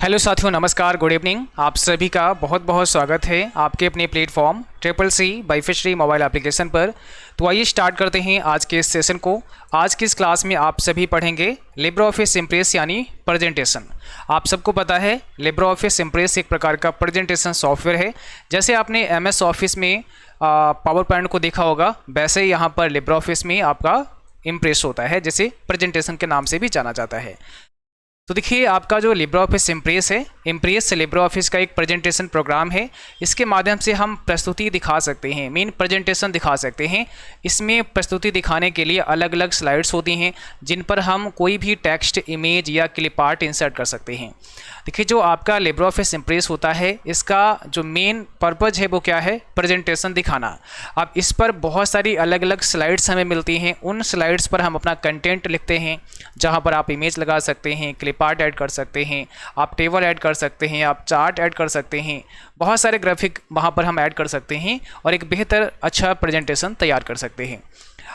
Hello साथियों, नमस्कार, good evening. आप सभी का बहुत बहुत स्वागत है आपके अपने platform CCC by fishery mobile application पर। तो आइए स्टार्ट करते हैं आज के इस सेशन को। आज की इस क्लास में आप सभी पढ़ेंगे लिब्रे ऑफिस इम्प्रेस यानी प्रेजेंटेशन। आप सबको पता है लिब्रे ऑफिस इम्प्रेस एक प्रकार का प्रेजेंटेशन सॉफ्टवेयर है। जैसे आपने MS ऑफिस में पावर पॉइंट को देखा होगा, वैसे ही यहाँ पर लिब्रे ऑफिस में आपका इम्प्रेस होता है, जिसे प्रेजेंटेशन के नाम से भी जाना जाता है। तो देखिए, आपका जो लिब्रे ऑफिस इम्प्रेस है, इम्प्रेस लिब्रे ऑफिस का एक प्रेजेंटेशन प्रोग्राम है। इसके माध्यम से हम प्रस्तुति दिखा सकते हैं, मेन प्रेजेंटेशन दिखा सकते हैं। इसमें प्रस्तुति दिखाने के लिए अलग अलग स्लाइड्स होती हैं, जिन पर हम कोई भी टेक्स्ट, इमेज या क्लिप आर्ट इंसर्ट कर सकते हैं। देखिए, जो आपका लिब्रे ऑफिस इम्प्रेस होता है, इसका जो मेन पर्पज है वो क्या है? प्रेजेंटेशन दिखाना। अब इस पर बहुत सारी अलग अलग स्लाइड्स हमें मिलती हैं। उन स्लाइड्स पर हम अपना कंटेंट लिखते हैं, जहाँ पर आप इमेज लगा सकते हैं, क्लिप आर्ट ऐड कर सकते हैं, आप टेबल ऐड कर सकते हैं, आप चार्ट ऐड कर सकते हैं, बहुत सारे ग्राफिक वहाँ पर हम ऐड कर सकते हैं और एक बेहतर अच्छा प्रेजेंटेशन तैयार कर सकते हैं।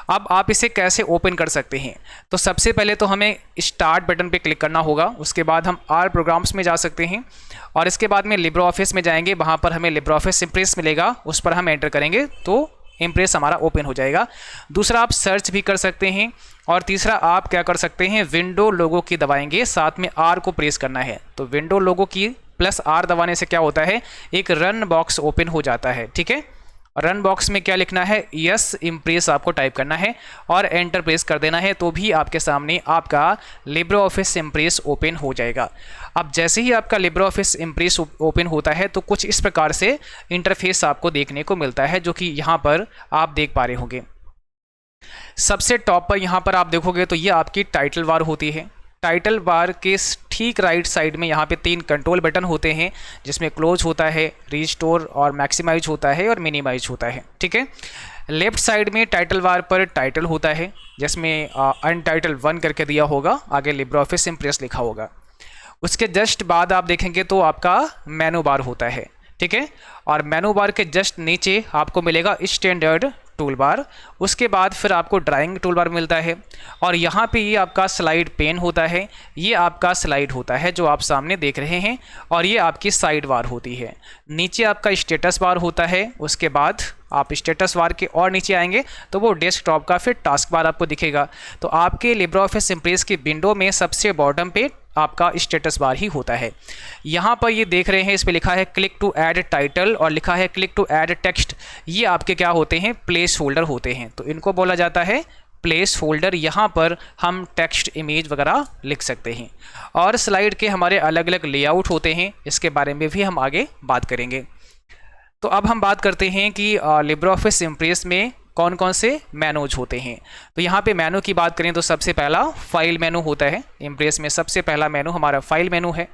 अब आप इसे कैसे ओपन कर सकते हैं? तो सबसे पहले तो हमें स्टार्ट बटन पे क्लिक करना होगा। उसके बाद हम आल प्रोग्राम्स में जा सकते हैं और इसके बाद में लिब्रे ऑफिस में जाएंगे। वहाँ पर हमें लिब्रे ऑफिस इम्प्रेस मिलेगा, उस पर हम एंटर करेंगे तो इम्प्रेस हमारा ओपन हो जाएगा। दूसरा, आप सर्च भी कर सकते हैं और तीसरा, आप क्या कर सकते हैं, विंडो लोगो की दबाएंगे, साथ में R को प्रेस करना है। तो विंडो लोगो की प्लस R दबाने से क्या होता है, एक रन बॉक्स ओपन हो जाता है। ठीक है, रन बॉक्स में क्या लिखना है, यस इम्प्रेस आपको टाइप करना है और एंटर प्रेस कर देना है। तो भी आपके सामने आपका लिब्रे ऑफिस इम्प्रेस ओपन हो जाएगा। अब जैसे ही आपका लिब्रे ऑफिस इम्प्रेस ओपन होता है तो कुछ इस प्रकार से इंटरफेस आपको देखने को मिलता है, जो कि यहाँ पर आप देख पा रहे होंगे। सबसे टॉप पर यहाँ पर आप देखोगे तो ये आपकी टाइटल बार होती है। टाइटल बार के ठीक राइट साइड में यहाँ पे 3 कंट्रोल बटन होते हैं, जिसमें क्लोज होता है, रिस्टोर और मैक्सिमाइज होता है और मिनिमाइज होता है। ठीक है, लेफ्ट साइड में टाइटल बार पर टाइटल होता है, जिसमें अनटाइटल 1 करके दिया होगा, आगे लिब्रे ऑफिस इम्प्रेस लिखा होगा। उसके जस्ट बाद आप देखेंगे तो आपका मेनू बार होता है। ठीक है, और मेनू बार के जस्ट नीचे आपको मिलेगा स्टैंडर्ड टूल बार। उसके बाद फिर आपको ड्राइंग टूल बार मिलता है और यहाँ पे ये आपका स्लाइड पेन होता है। ये आपका स्लाइड होता है जो आप सामने देख रहे हैं, और ये आपकी साइड बार होती है। नीचे आपका स्टेटस बार होता है। उसके बाद आप स्टेटस बार के और नीचे आएंगे तो वो डेस्कटॉप का फिर टास्क बार आपको दिखेगा। तो आपके लिब्रे ऑफिस इम्प्रेस की विंडो में सबसे बॉटम पे आपका स्टेटस बार ही होता है। यहाँ पर ये देख रहे हैं, इस पे लिखा है क्लिक टू ऐड टाइटल और लिखा है क्लिक टू ऐड टेक्स्ट। ये आपके क्या होते हैं, प्लेस होल्डर होते हैं। तो इनको बोला जाता है प्लेस होल्डर। यहाँ पर हम टेक्स्ट, इमेज वगैरह लिख सकते हैं। और स्लाइड के हमारे अलग अलग लेआउट होते हैं, इसके बारे में भी हम आगे बात करेंगे। तो अब हम बात करते हैं कि लिब्रे ऑफिस इम्प्रेस में कौन कौन से मेनूज होते हैं। तो यहाँ पे मेनू की बात करें तो सबसे पहला फाइल मेनू होता है। इम्प्रेस में सबसे पहला मेनू हमारा फाइल मेनू है।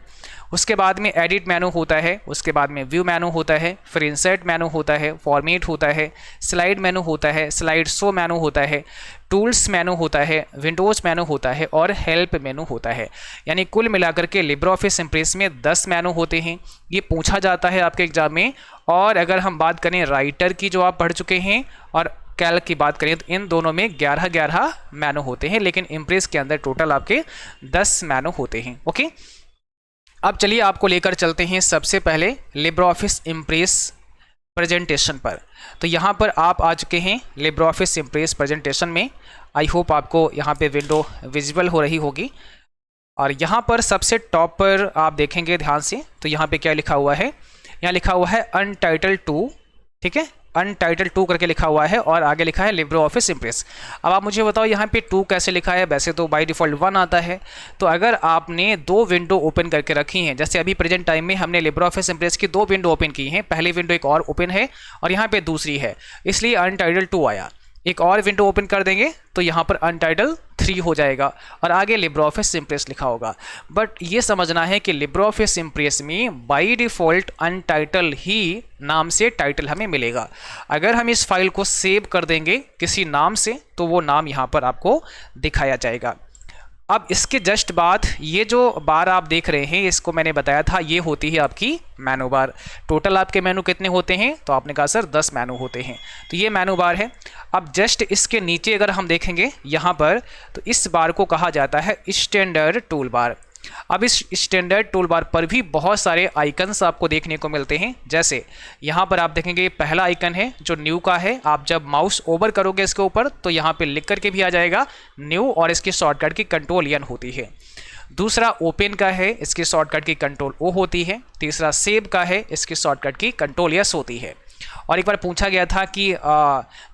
उसके बाद में एडिट मेनू होता है। उसके बाद में व्यू मेनू होता है, फिर इंसर्ट मेनू होता है, फॉर्मेट होता है, स्लाइड मेनू होता है, स्लाइड शो मेनू होता है, टूल्स मेनू होता है, विंडोज़ मेनू होता है और हेल्प मेनू होता है। यानी कुल मिलाकर के लिब्रे ऑफिस इम्प्रेस में 10 मेनू होते हैं। ये पूछा जाता है आपके एग्जाम में। और अगर हम बात करें राइटर की, जो आप पढ़ चुके हैं, और कैल्क की बात करें तो इन दोनों में 11 मेनू होते हैं, लेकिन इम्प्रेस के अंदर टोटल आपके 10 मेनू होते हैं। ओके, अब चलिए आपको लेकर चलते हैं सबसे पहले लिब्रे ऑफिस इम्प्रेस प्रेजेंटेशन पर। तो यहाँ पर आप आ चुके हैं लिब्रे ऑफिस इम्प्रेस प्रेजेंटेशन में। आई होप आपको यहाँ पे विंडो विजिबल हो रही होगी। और यहाँ पर सबसे टॉप पर आप देखेंगे ध्यान से, तो यहाँ पे क्या लिखा हुआ है, यहाँ लिखा हुआ है अनटाइटल 2। ठीक है, अनटाइटल 2 करके लिखा हुआ है और आगे लिखा है लिब्रे ऑफिस इम्प्रेस। अब आप मुझे बताओ यहाँ पे 2 कैसे लिखा है? वैसे तो बाय डिफ़ॉल्ट 1 आता है। तो अगर आपने 2 विंडो ओपन करके रखी हैं, जैसे अभी प्रेजेंट टाइम में हमने लिब्रे ऑफिस इम्प्रेस की 2 विंडो ओपन की हैं, पहली विंडो एक और ओपन है और यहाँ पे दूसरी है, इसलिए अनटाइटल 2 आया। एक और विंडो ओपन कर देंगे तो यहाँ पर अनटाइटल 3 हो जाएगा और आगे लिब्रे ऑफिस इम्प्रेस लिखा होगा। बट ये समझना है कि लिब्रे ऑफिस इम्प्रेस में बाय डिफ़ॉल्ट अनटाइटल ही नाम से टाइटल हमें मिलेगा। अगर हम इस फाइल को सेव कर देंगे किसी नाम से तो वो नाम यहाँ पर आपको दिखाया जाएगा। अब इसके जस्ट बाद ये जो बार आप देख रहे हैं, इसको मैंने बताया था, ये होती है आपकी मेनू बार। टोटल आपके मेनू कितने होते हैं? तो आपने कहा सर 10 मेनू होते हैं। तो ये मेनू बार है। अब जस्ट इसके नीचे अगर हम देखेंगे यहाँ पर, तो इस बार को कहा जाता है स्टैंडर्ड टूल बार। अब इस स्टैंडर्ड टूल बार पर भी बहुत सारे आइकन्स आपको देखने को मिलते हैं। जैसे यहाँ पर आप देखेंगे पहला आइकन है जो न्यू का है, आप जब माउस ओवर करोगे इसके ऊपर तो यहाँ पे लिख करके भी आ जाएगा न्यू और इसकी शॉर्टकट की कंट्रोल एन होती है। दूसरा ओपन का है, इसकी शॉर्टकट की कंट्रोल ओ होती है। तीसरा सेव का है, इसकी शॉर्टकट की कंट्रोल एस होती है। और एक बार पूछा गया था कि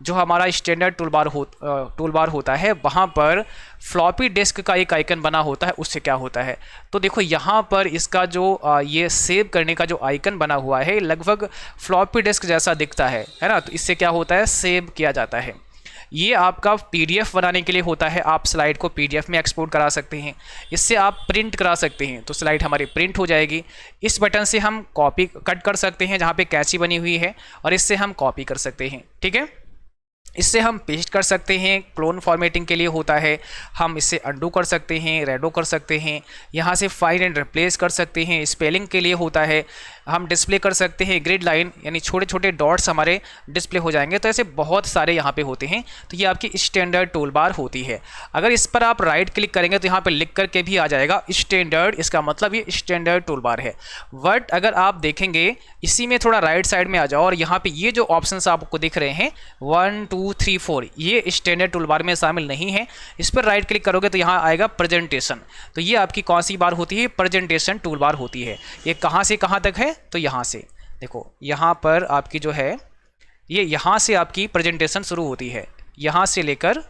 जो हमारा स्टैंडर्ड टूल बार होता है वहाँ पर फ्लॉपी डिस्क का एक आइकन बना होता है, उससे क्या होता है। तो देखो यहाँ पर इसका जो ये सेव करने का जो आइकन बना हुआ है लगभग फ्लॉपी डिस्क जैसा दिखता है ना। तो इससे क्या होता है, सेव किया जाता है। ये आपका पीडीएफ बनाने के लिए होता है, आप स्लाइड को पीडीएफ में एक्सपोर्ट करा सकते हैं। इससे आप प्रिंट करा सकते हैं तो स्लाइड हमारी प्रिंट हो जाएगी। इस बटन से हम कॉपी कट कर सकते हैं जहाँ पे कैची बनी हुई है, और इससे हम कॉपी कर सकते हैं। ठीक है, इससे हम पेस्ट कर सकते हैं, क्लोन फॉर्मेटिंग के लिए होता है। हम इससे अंडू कर सकते हैं, रेडो कर सकते हैं, यहाँ से फाइंड एंड रिप्लेस कर सकते हैं। स्पेलिंग के लिए होता है, हम डिस्प्ले कर सकते हैं ग्रिड लाइन, यानी छोटे छोटे डॉट्स हमारे डिस्प्ले हो जाएंगे। तो ऐसे बहुत सारे यहाँ पे होते हैं। तो ये आपकी स्टैंडर्ड टूल बार होती है। अगर इस पर आप राइट क्लिक करेंगे तो यहाँ पे लिख करके भी आ जाएगा स्टैंडर्ड, इसका मतलब ये स्टैंडर्ड टूल बार है। बट अगर आप देखेंगे इसी में थोड़ा राइट साइड में आ जाओ और यहाँ पे ये जो ऑप्शंस आपको दिख रहे हैं 1 2 3 4, ये स्टैंडर्ड टूल बार में शामिल नहीं है। इस पर राइट क्लिक करोगे तो यहाँ आएगा प्रेजेंटेशन। तो ये आपकी कौन सी बार होती है, प्रेजेंटेशन टूल बार होती है। ये कहाँ से कहाँ तक है, तो यहाँ से देखो, यहाँ पर आपकी जो है ये यहाँ से आपकी प्रेजेंटेशन शुरू होती है, यहाँ से लेकर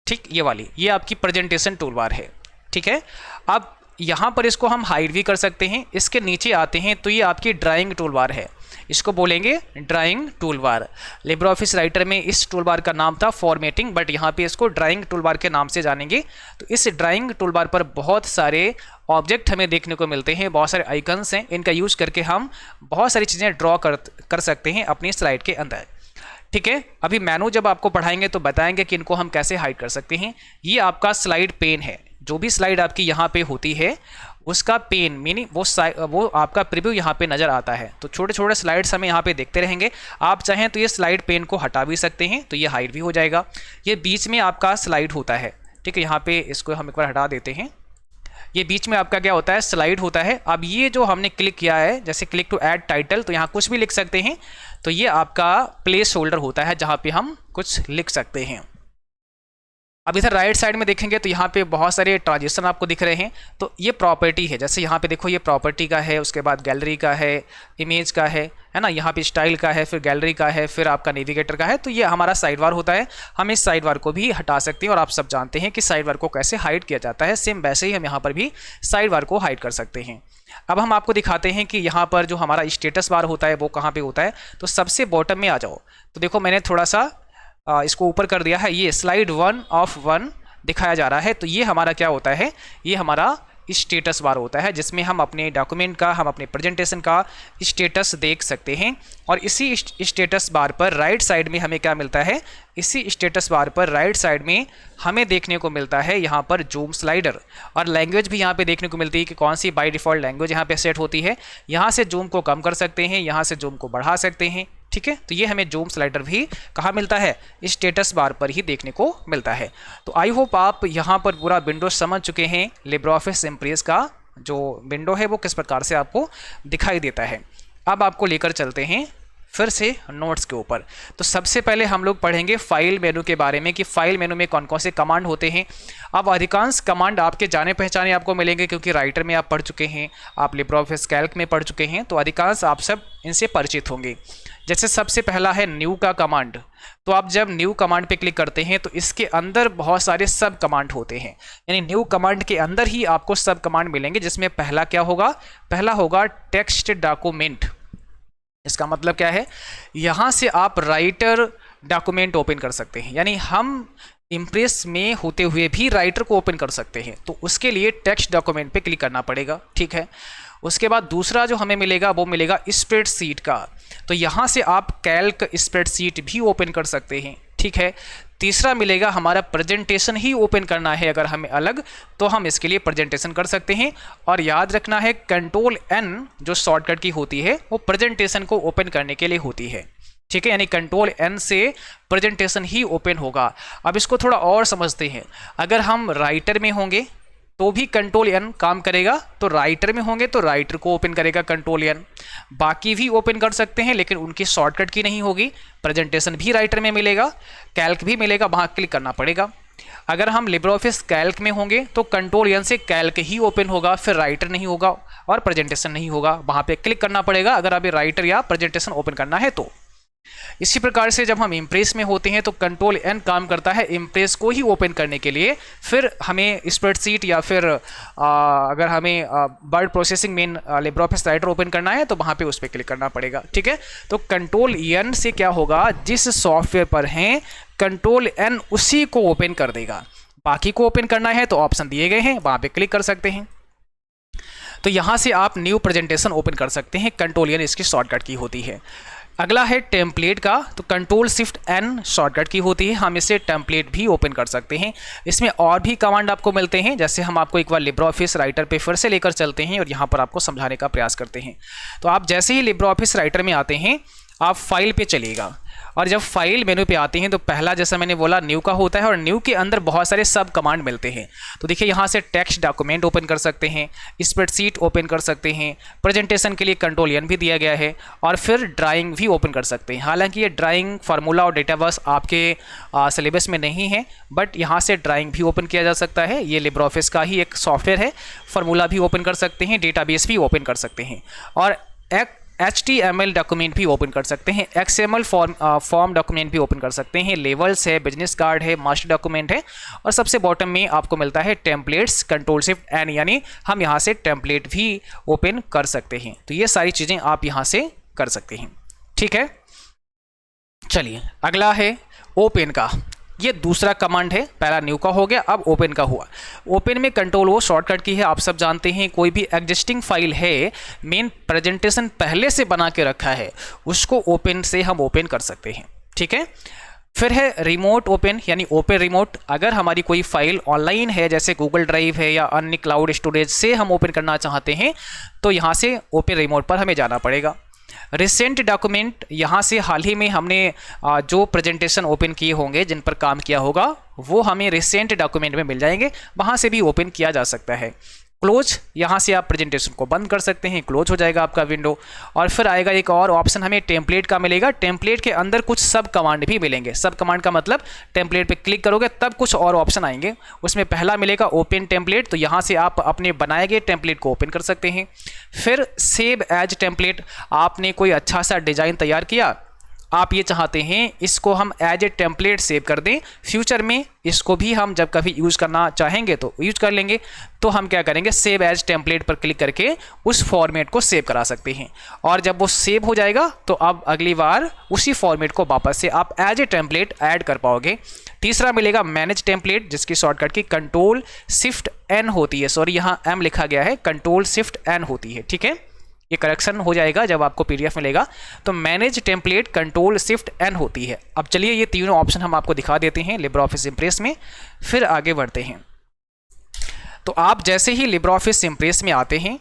ठीक ये वाली, ये आपकी प्रेजेंटेशन टूल बार है। ठीक है, अब यहाँ पर इसको हम हाइड भी कर सकते हैं। इसके नीचे आते हैं तो ये आपकी ड्राइंग टूल बार है, इसको बोलेंगे drawing tool bar. Libre office writer में इस टूल बार का नाम था फॉर्मेटिंग, बट यहाँ पे इसको ड्राइंग टूल बार के नाम से जानेंगे। तो इस ड्राइंग टूल बार पर बहुत सारे ऑब्जेक्ट हमें देखने को मिलते हैं, बहुत सारे आइकन्स हैं। इनका यूज करके हम बहुत सारी चीज़ें ड्रॉ कर सकते हैं अपनी स्लाइड के अंदर। ठीक है, अभी मेनू जब आपको पढ़ाएंगे तो बताएंगे कि इनको हम कैसे हाइड कर सकते हैं। ये आपका स्लाइड पेन है, जो भी स्लाइड आपकी यहाँ पे होती है उसका पेन मीनिंग वो आपका प्रीव्यू यहाँ पे नज़र आता है। तो छोटे छोटे स्लाइड्स हमें यहाँ पे देखते रहेंगे। आप चाहें तो ये स्लाइड पेन को हटा भी सकते हैं, तो ये हाइड भी हो जाएगा। ये बीच में आपका स्लाइड होता है। ठीक है, यहाँ पे इसको हम एक बार हटा देते हैं। ये बीच में आपका क्या होता है, स्लाइड होता है। अब ये जो हमने क्लिक किया है, जैसे क्लिक टू ऐड टाइटल, तो यहाँ कुछ भी लिख सकते हैं। तो ये आपका प्लेस होल्डर होता है जहाँ पे हम कुछ लिख सकते हैं। अब इधर राइट साइड में देखेंगे तो यहाँ पे बहुत सारे ट्रांजिशन आपको दिख रहे हैं। तो ये प्रॉपर्टी है, जैसे यहाँ पे देखो ये प्रॉपर्टी का है, उसके बाद गैलरी का है, इमेज का है ना, यहाँ पे स्टाइल का है, फिर गैलरी का है, फिर आपका नेविगेटर का है। तो ये हमारा साइड बार होता है। हम इस साइड बार को भी हटा सकते हैं और आप सब जानते हैं कि साइड बार को कैसे हाइड किया जाता है। सेम वैसे ही हम यहाँ पर भी साइड बार को हाइड कर सकते हैं। अब हम आपको दिखाते हैं कि यहाँ पर जो हमारा स्टेटस बार होता है वो कहाँ पे होता है। तो सबसे बॉटम में आ जाओ, तो देखो मैंने थोड़ा सा इसको ऊपर कर दिया है, ये स्लाइड 1 of 1 दिखाया जा रहा है। तो ये हमारा क्या होता है, ये हमारा स्टेटस बार होता है, जिसमें हम अपने डॉक्यूमेंट का, हम अपने प्रेजेंटेशन का स्टेटस देख सकते हैं। और इसी स्टेटस बार पर राइट साइड में हमें क्या मिलता है, इसी स्टेटस बार पर राइट साइड में हमें देखने को मिलता है यहाँ पर जूम स्लाइडर। और लैंग्वेज भी यहाँ पे देखने को मिलती है कि कौन सी बाय डिफ़ॉल्ट लैंग्वेज यहाँ पे सेट होती है। यहाँ से जूम को कम कर सकते हैं, यहाँ से जूम को बढ़ा सकते हैं। ठीक है, तो ये हमें जूम स्लाइडर भी कहाँ मिलता है, स्टेटस बार पर ही देखने को मिलता है। तो आई होप आप यहाँ पर पूरा विंडो समझ चुके हैं, लिब्रे ऑफिस इम्प्रेस का जो विंडो है वो किस प्रकार से आपको दिखाई देता है। अब आपको लेकर चलते हैं फिर से नोट्स के ऊपर। तो सबसे पहले हम लोग पढ़ेंगे फाइल मेनू के बारे में कि फाइल मेनू में कौन कौन से कमांड होते हैं। अब अधिकांश कमांड आपके जाने पहचाने आपको मिलेंगे, क्योंकि राइटर में आप पढ़ चुके हैं, आप लिब्रे ऑफिस कैल्क में पढ़ चुके हैं, तो अधिकांश आप सब इनसे परिचित होंगे। जैसे सबसे पहला है न्यू का कमांड। तो आप जब न्यू कमांड पे क्लिक करते हैं तो इसके अंदर बहुत सारे सब कमांड होते हैं, यानी न्यू कमांड के अंदर ही आपको सब कमांड मिलेंगे, जिसमें पहला क्या होगा, पहला होगा टेक्स्ट डॉक्यूमेंट। इसका मतलब क्या है, यहाँ से आप राइटर डॉक्यूमेंट ओपन कर सकते हैं, यानी हम इम्प्रेस में होते हुए भी राइटर को ओपन कर सकते हैं। तो उसके लिए टेक्स्ट डॉक्यूमेंट पे क्लिक करना पड़ेगा। ठीक है, उसके बाद दूसरा जो हमें मिलेगा वो मिलेगा स्प्रेडशीट का। तो यहाँ से आप कैल्क स्प्रेडशीट भी ओपन कर सकते हैं। ठीक है, तीसरा मिलेगा हमारा प्रेजेंटेशन ही ओपन करना है अगर हमें अलग, तो हम इसके लिए प्रेजेंटेशन कर सकते हैं। और याद रखना है कंट्रोल एन जो शॉर्टकट की होती है वो प्रेजेंटेशन को ओपन करने के लिए होती है। ठीक है, यानी कंट्रोल एन से प्रेजेंटेशन ही ओपन होगा। अब इसको थोड़ा और समझते हैं। अगर हम राइटर में होंगे तो भी कंट्रोल एन काम करेगा। तो राइटर में होंगे तो राइटर को ओपन करेगा कंट्रोल एन, बाकी भी ओपन कर सकते हैं लेकिन उनकी शॉर्टकट की नहीं होगी। प्रेजेंटेशन भी राइटर में मिलेगा, कैल्क भी मिलेगा, वहाँ क्लिक करना पड़ेगा। अगर हम लिब्रे ऑफिस कैल्क में होंगे तो कंट्रोल एन से कैल्क ही ओपन होगा, फिर राइटर नहीं होगा और प्रेजेंटेशन नहीं होगा, वहाँ पे क्लिक करना पड़ेगा अगर अभी राइटर या प्रेजेंटेशन ओपन करना है तो। इसी प्रकार से जब हम इम्प्रेस में होते हैं तो कंट्रोल एन काम करता है इम्प्रेस को ही ओपन करने के लिए। फिर हमें स्प्रेडशीट या फिर अगर हमें word processing main Libre office writer open करना है तो वहाँ पे उस पर क्लिक करना पड़ेगा। ठीक है, तो कंट्रोल एन से क्या होगा, जिस सॉफ्टवेयर पर हैं कंट्रोल एन उसी को ओपन कर देगा। बाकी को ओपन करना है तो ऑप्शन दिए गए हैं, वहाँ पे क्लिक कर सकते हैं। तो यहाँ से आप न्यू प्रेजेंटेशन ओपन कर सकते हैं, कंट्रोल एन इसकी शॉर्टकट की होती है। अगला है टेम्पलेट का, तो कंट्रोल शिफ्ट एन शॉर्टकट की होती है, हम इसे टेम्पलेट भी ओपन कर सकते हैं। इसमें और भी कमांड आपको मिलते हैं, जैसे हम आपको एक बार लिब्रे ऑफिस राइटर पे फिर से लेकर चलते हैं और यहाँ पर आपको समझाने का प्रयास करते हैं। तो आप जैसे ही लिब्रे ऑफिस राइटर में आते हैं आप फाइल पे चलिएगा और जब फाइल मेनू पे आते हैं तो पहला जैसा मैंने बोला न्यू का होता है और न्यू के अंदर बहुत सारे सब कमांड मिलते हैं। तो देखिए यहाँ से टेक्स्ट डॉक्यूमेंट ओपन कर सकते हैं, स्प्रेडशीट ओपन कर सकते हैं, प्रेजेंटेशन के लिए कंट्रोल एन भी दिया गया है और फिर ड्राइंग भी ओपन कर सकते हैं। हालांकि ये ड्राइंग फार्मूला और डेटाबेस आपके सिलेबस में नहीं है, बट यहाँ से ड्राइंग भी ओपन किया जा सकता है। ये लिब्रे ऑफिस का ही एक सॉफ्टवेयर है, फार्मूला भी ओपन कर सकते हैं, डेटाबेस भी ओपन कर सकते हैं और एक HTML डॉक्यूमेंट भी ओपन कर सकते हैं, XML फॉर्म डॉक्यूमेंट भी ओपन कर सकते हैं, लेवल्स है, बिजनेस कार्ड है, मास्टर डॉक्यूमेंट है और सबसे बॉटम में आपको मिलता है टेम्पलेट्स, कंट्रोल शिफ्ट एन, यानी हम यहाँ से टेम्पलेट भी ओपन कर सकते हैं। तो ये सारी चीज़ें आप यहाँ से कर सकते हैं। ठीक है, चलिए अगला है ओपन का। ये दूसरा कमांड है, पहला न्यू का हो गया, अब ओपन का हुआ। ओपन में कंट्रोल वो शॉर्टकट की है, आप सब जानते हैं। कोई भी एग्जिस्टिंग फाइल है, मेन प्रेजेंटेशन पहले से बना के रखा है, उसको ओपन से हम ओपन कर सकते हैं। ठीक है, फिर है रिमोट ओपन यानी ओपन रिमोट। अगर हमारी कोई फाइल ऑनलाइन है जैसे गूगल ड्राइव है या अन्य क्लाउड स्टोरेज से हम ओपन करना चाहते हैं तो यहाँ से ओपन रिमोट पर हमें जाना पड़ेगा। रिसेंट डॉक्यूमेंट, यहाँ से हाल ही में हमने जो प्रेजेंटेशन ओपन किए होंगे, जिन पर काम किया होगा, वो हमें रिसेंट डॉक्यूमेंट में मिल जाएंगे, वहाँ से भी ओपन किया जा सकता है। क्लोज, यहाँ से आप प्रेजेंटेशन को बंद कर सकते हैं, क्लोज हो जाएगा आपका विंडो। और फिर आएगा एक और ऑप्शन हमें टेम्पलेट का मिलेगा। टेम्पलेट के अंदर कुछ सब कमांड भी मिलेंगे। सब कमांड का मतलब टेम्पलेट पे क्लिक करोगे तब कुछ और ऑप्शन आएंगे। उसमें पहला मिलेगा ओपन टेम्पलेट, तो यहाँ से आप अपने बनाए गए टेम्पलेट को ओपन कर सकते हैं। फिर सेव एज टेम्पलेट, आपने कोई अच्छा सा डिज़ाइन तैयार किया, आप ये चाहते हैं इसको हम एज ए टेम्पलेट सेव कर दें, फ्यूचर में इसको भी हम जब कभी यूज़ करना चाहेंगे तो यूज कर लेंगे। तो हम क्या करेंगे, सेव एज टेम्पलेट पर क्लिक करके उस फॉर्मेट को सेव करा सकते हैं और जब वो सेव हो जाएगा तो अब अगली बार उसी फॉर्मेट को वापस से आप एज ए टेम्पलेट ऐड कर पाओगे। तीसरा मिलेगा मैनेज टेम्पलेट, जिसकी शॉर्टकट की कंट्रोल शिफ्ट एन होती है, सॉरी यहाँ एम लिखा गया है, कंट्रोल शिफ्ट एन होती है। ठीक है, ये करेक्शन हो जाएगा जब आपको PDF मिलेगा। तो manage template control shift N होती है। अब चलिए ये तीनों ऑप्शन हम आपको दिखा देते हैं लिब्रे ऑफिस इम्प्रेस में, फिर आगे बढ़ते हैं। तो आप जैसे ही लिब्रे ऑफिस इम्प्रेस में आते हैं,